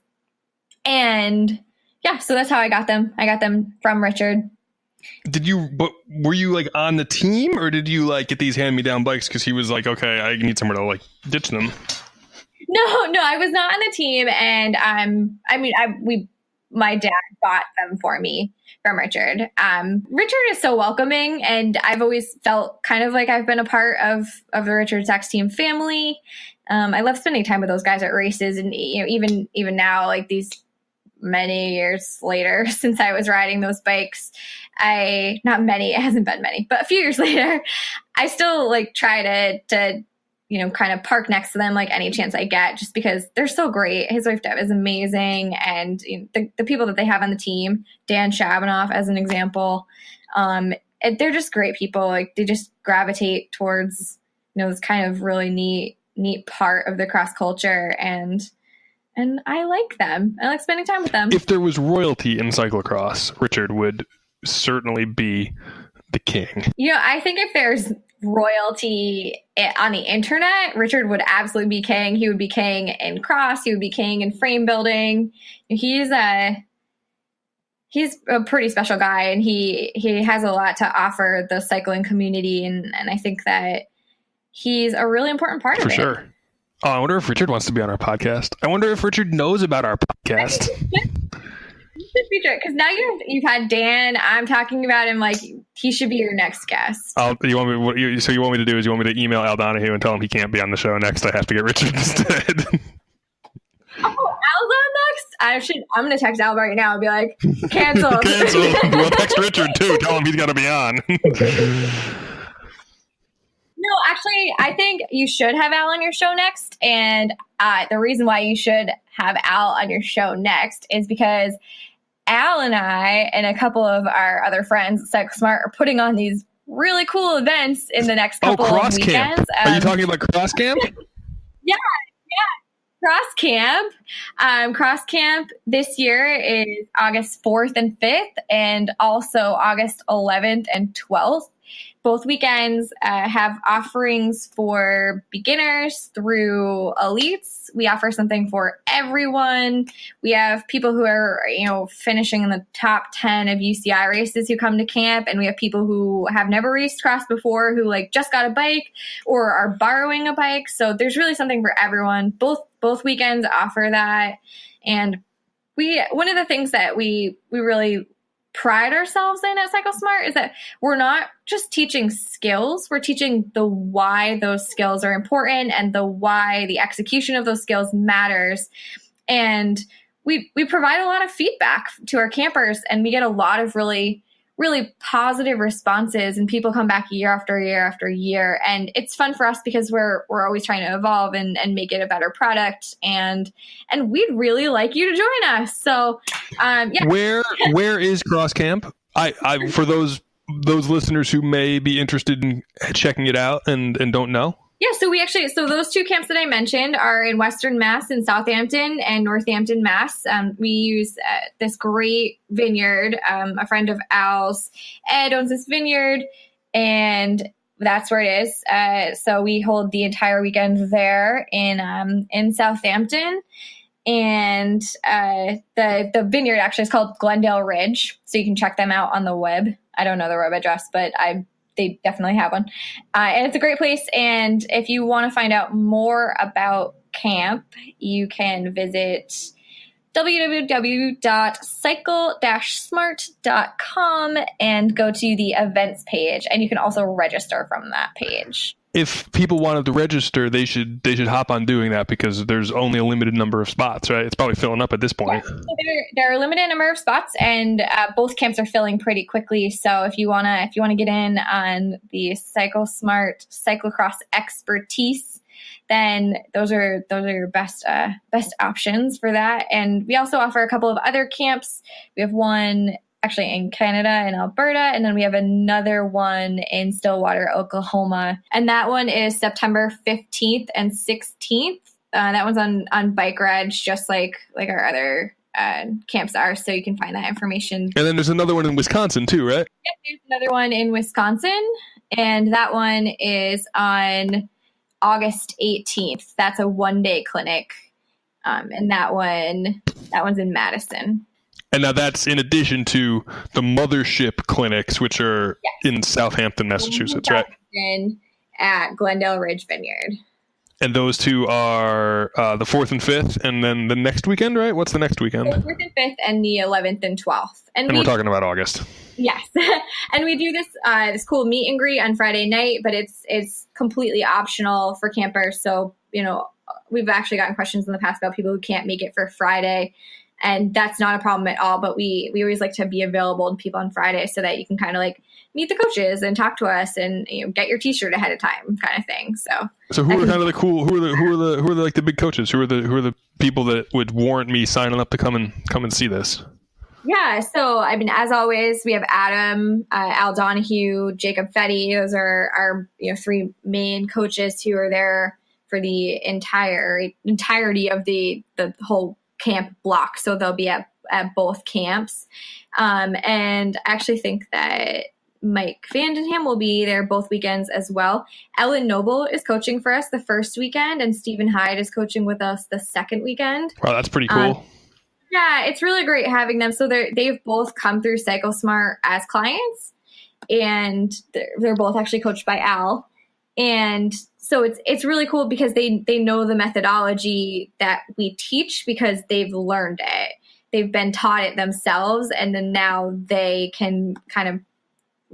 And yeah, so that's how I got them. I got them from Richard. But were you like on the team, or did you like get these hand-me-down bikes because he was like, okay, I need somewhere to like ditch them? No, I was not on the team. And my dad bought them for me from Richard. Richard is so welcoming, and I've always felt kind of like I've been a part of the Richard Sachs team family. I love spending time with those guys at races, and even now, like these many years later since I was riding those bikes, not many, it hasn't been many, but a few years later, I still like try to kind of park next to them like any chance I get, just because they're so great. His wife Deb is amazing, and the people that they have on the team, Dan Shabanoff as an example, they're just great people. Like they just gravitate towards this kind of really neat part of the cross culture, and I like them. I like spending time with them. If there was royalty in cyclocross, Richard would certainly be the king. I think if there's royalty on the internet, Richard would absolutely be king. He would be king in cross. He would be king in frame building. He's a pretty special guy, and he has a lot to offer the cycling community, and I think that he's a really important part of it. For sure. Oh, I wonder if Richard wants to be on our podcast. I wonder if Richard knows about our podcast. Because now you've had Dan. I'm talking about him like he should be your next guest. You want me to do is you want me to email Al Donahue and tell him he can't be on the show next. I have to get Richard instead. Oh, Al's on next? I'm going to text Al right now and be like, canceled. Canceled. Well, text Richard too. Tell him he's got to be on. No, actually, I think you should have Al on your show next. And the reason why you should have Al on your show next is because Al and I and a couple of our other friends at Cycle Smart are putting on these really cool events in the next couple of weekends. Are you talking about Cross Camp? Yeah. Cross Camp. Cross Camp this year is August 4th and 5th, and also August 11th and 12th. Both weekends have offerings for beginners through elites. We offer something for everyone. We have people who are, finishing in the top 10 of UCI races who come to camp, and we have people who have never raced cross before who just got a bike or are borrowing a bike. So there's really something for everyone. Both weekends offer that. And one of the things that we really pride ourselves in at Cycle Smart is that we're not just teaching skills, we're teaching the why those skills are important and the why the execution of those skills matters. And we provide a lot of feedback to our campers, and we get a lot of really, really positive responses, and people come back year after year after year. And it's fun for us because we're always trying to evolve and make it a better product. And we'd really like you to join us. So, yeah. Where is Cross Camp? I for those listeners who may be interested in checking it out and don't know. Yeah, so those two camps that I mentioned are in Western Mass in Southampton and Northampton, Mass. We use this great vineyard. A friend of Al's, Ed, owns this vineyard, and that's where it is. So we hold the entire weekend there in Southampton. And the vineyard actually is called Glendale Ridge, so you can check them out on the web. I don't know the web address, but they definitely have one. And it's a great place. And if you want to find out more about camp, you can visit www.cycle-smart.com and go to the events page. And you can also register from that page. If people wanted to register, they should hop on doing that because there's only a limited number of spots, right? It's probably filling up at this point. Yeah, so there are a limited number of spots, and both camps are filling pretty quickly. So if you wanna get in on the Cycle Smart cyclocross expertise, then those are your best options for that. And we also offer a couple of other camps. We have one actually in Canada and Alberta, and then we have another one in Stillwater, Oklahoma, and that one is September 15th and 16th. That one's on Bike Reg, just like our other camps are, so you can find that information. And then there's another one in Wisconsin too, right? Yep, there's another one in Wisconsin, and that one is on August 18th. That's a one-day clinic, and that one's in Madison. And now that's in addition to the mothership clinics, which are in Southampton, Massachusetts, right? At Glendale Ridge Vineyard. And those two are the 4th and 5th, and then the next weekend, right? What's the next weekend? The 4th and 5th, and the 11th and 12th. And we're talking about August. Yes. And we do this cool meet and greet on Friday night, but it's completely optional for campers. So, we've actually gotten questions in the past about people who can't make it for Friday. And that's not a problem at all. But we always like to be available to people on Friday so that you can kind of meet the coaches and talk to us and get your T-shirt ahead of time, kind of thing. So who are kind of the cool? Who are the big coaches? Who are the people that would warrant me signing up to come and see this? Yeah. So as always, we have Adam, Al Donahue, Jacob Fetty. Those are our three main coaches who are there for the entirety of the whole camp block. So they'll be at both camps. And I actually think that Mike Vandenham will be there both weekends as well. Ellen Noble is coaching for us the first weekend, and Stephen Hyde is coaching with us the second weekend. Wow, that's pretty cool. Yeah, it's really great having them. So they've both come through Cycle Smart as clients, and they're both actually coached by Al. And so it's really cool because they know the methodology that we teach because they've learned it. They've been taught it themselves, and then now they can kind of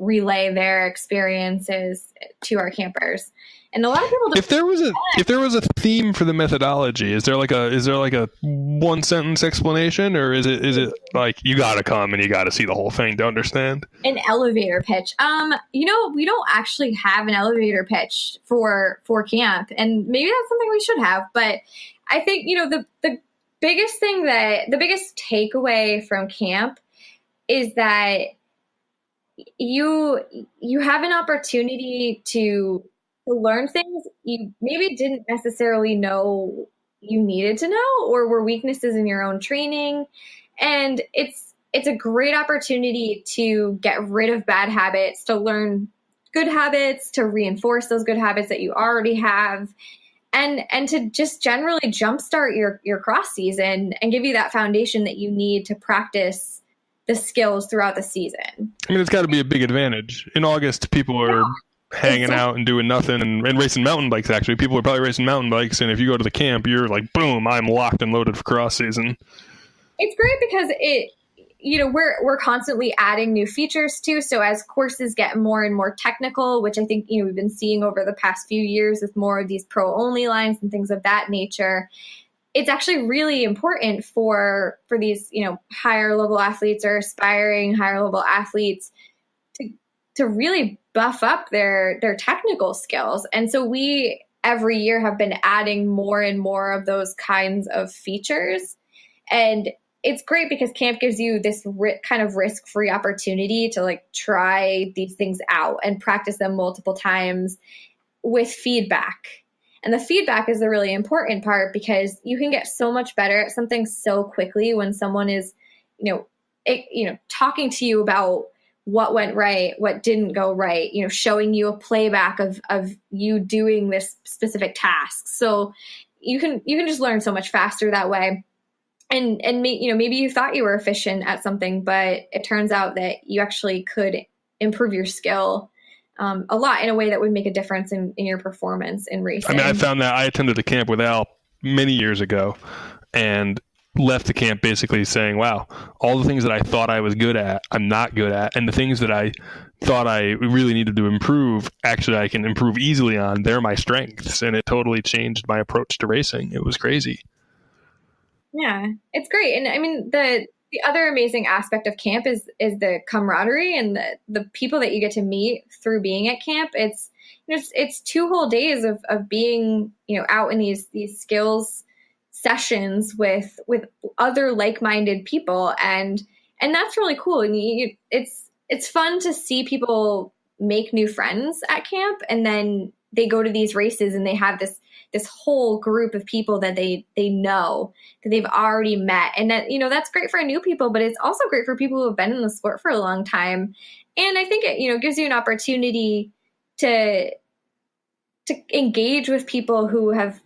relay their experiences to our campers. And a lot of people. If there was a theme for the methodology, is there like a one sentence explanation, or is it like you got to come and you got to see the whole thing to understand? An elevator pitch. We don't actually have an elevator pitch for camp, and maybe that's something we should have. But I think the biggest takeaway from camp is that you have an opportunity to learn things you maybe didn't necessarily know you needed to know, or were weaknesses in your own training. And it's a great opportunity to get rid of bad habits, to learn good habits, to reinforce those good habits that you already have, and to just generally jumpstart your cross season and give you that foundation that you need to practice the skills throughout the season. I mean, it's got to be a big advantage. In August, people are hanging out and doing nothing and racing mountain bikes. Actually, people are probably racing mountain bikes, and if you go to the camp, you're like, boom, I'm locked and loaded for cross season. It's great because we're constantly adding new features too. So as courses get more and more technical, which I think we've been seeing over the past few years with more of these pro only lines and things of that nature, it's actually really important for these higher level athletes or aspiring higher level athletes to really buff up their technical skills. And so we every year have been adding more and more of those kinds of features. And it's great because camp gives you this kind of risk-free opportunity to try these things out and practice them multiple times with feedback. And the feedback is the really important part, because you can get so much better at something so quickly when someone is, talking to you about what went right, what didn't go right, showing you a playback of you doing this specific task. So you can just learn so much faster that way. And maybe you thought you were efficient at something, but it turns out that you actually could improve your skill a lot in a way that would make a difference in your performance in racing. I mean, I found that I attended the camp with Al many years ago and left the camp basically saying, wow, all the things that I thought I was good at, I'm not good at. And the things that I thought I really needed to improve, actually I can improve easily on. They're my strengths. And it totally changed my approach to racing. It was crazy. Yeah, it's great. And I mean, the other amazing aspect of camp is the camaraderie and the people that you get to meet through being at camp. It's 2 whole days of being, out in these skills sessions with other like-minded people. And that's really cool. And it's fun to see people make new friends at camp, and then they go to these races and they have this whole group of people that they know, that they've already met. And that, that's great for new people, but it's also great for people who have been in the sport for a long time. And I think it, gives you an opportunity to engage with people who have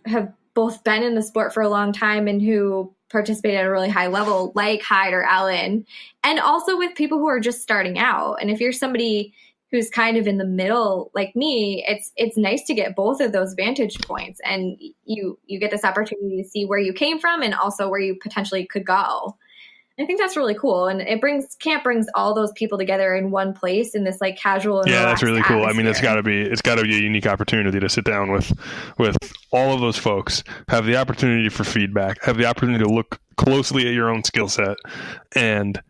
both been in the sport for a long time and who participate at a really high level, like Hyde or Ellen, and also with people who are just starting out. And if you're somebody who's kind of in the middle like me, it's nice to get both of those vantage points, and you get this opportunity to see where you came from and also where you potentially could go. I think that's really cool, and camp brings all those people together in one place in this casual and that's really cool. atmosphere. I mean, it's got to be a unique opportunity to sit down with all of those folks, have the opportunity for feedback, have the opportunity to look closely at your own skill set, and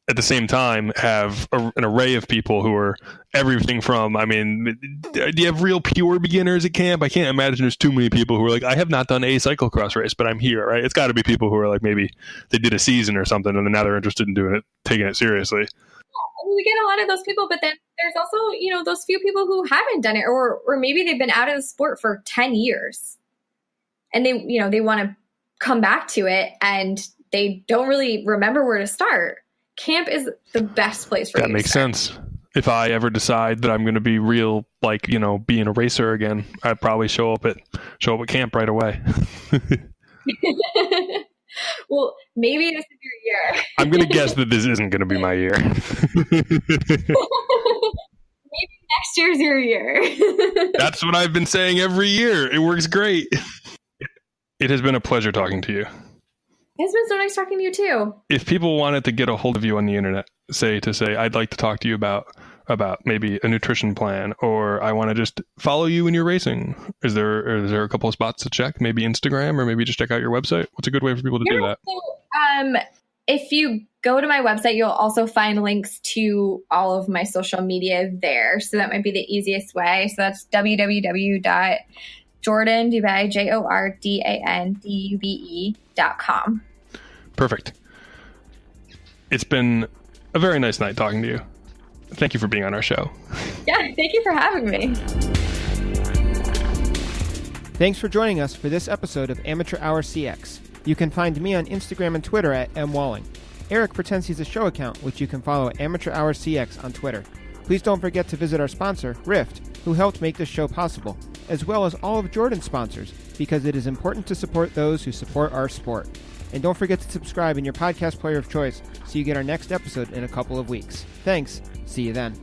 at the same time have an array of people who are everything from, I mean, do you have real pure beginners at camp? I can't imagine there's too many people who are like, I have not done a cyclocross race, but I'm here, right? It's got to be people who are like, maybe they did a season or something and now they're interested in doing it, taking it seriously. We get a lot of those people, but then there's also, those few people who haven't done it, or maybe they've been out of the sport for 10 years and they want to come back to it and they don't really remember where to start. Camp is the best place for you. That makes sense. If I ever decide that I'm going to be real, being a racer again, I'd probably show up at camp right away. Well, maybe this is your year. I'm going to guess that this isn't going to be my year. Maybe next year's your year. That's what I've been saying every year. It works great. It has been a pleasure talking to you. It's been so nice talking to you too. If people wanted to get a hold of you on the internet, say, I'd like to talk to you about about maybe a nutrition plan, or I want to just follow you when you're racing, is there a couple of spots to check? Maybe Instagram, or maybe just check out your website? What's a good way for people to do that? So, if you go to my website, you'll also find links to all of my social media there. So that might be the easiest way. So that's www.jordandube.com. Perfect. It's been a very nice night talking to you. Thank you for being on our show. Yeah, thank you for having me. Thanks for joining us for this episode of Amateur Hour CX. You can find me on Instagram and Twitter at mwalling. Eric pretends he's a show account, which you can follow at Amateur Hour CX on Twitter. Please don't forget to visit our sponsor, Rift, who helped make this show possible, as well as all of Jordan's sponsors, because it is important to support those who support our sport. And don't forget to subscribe in your podcast player of choice so you get our next episode in a couple of weeks. Thanks. See you then.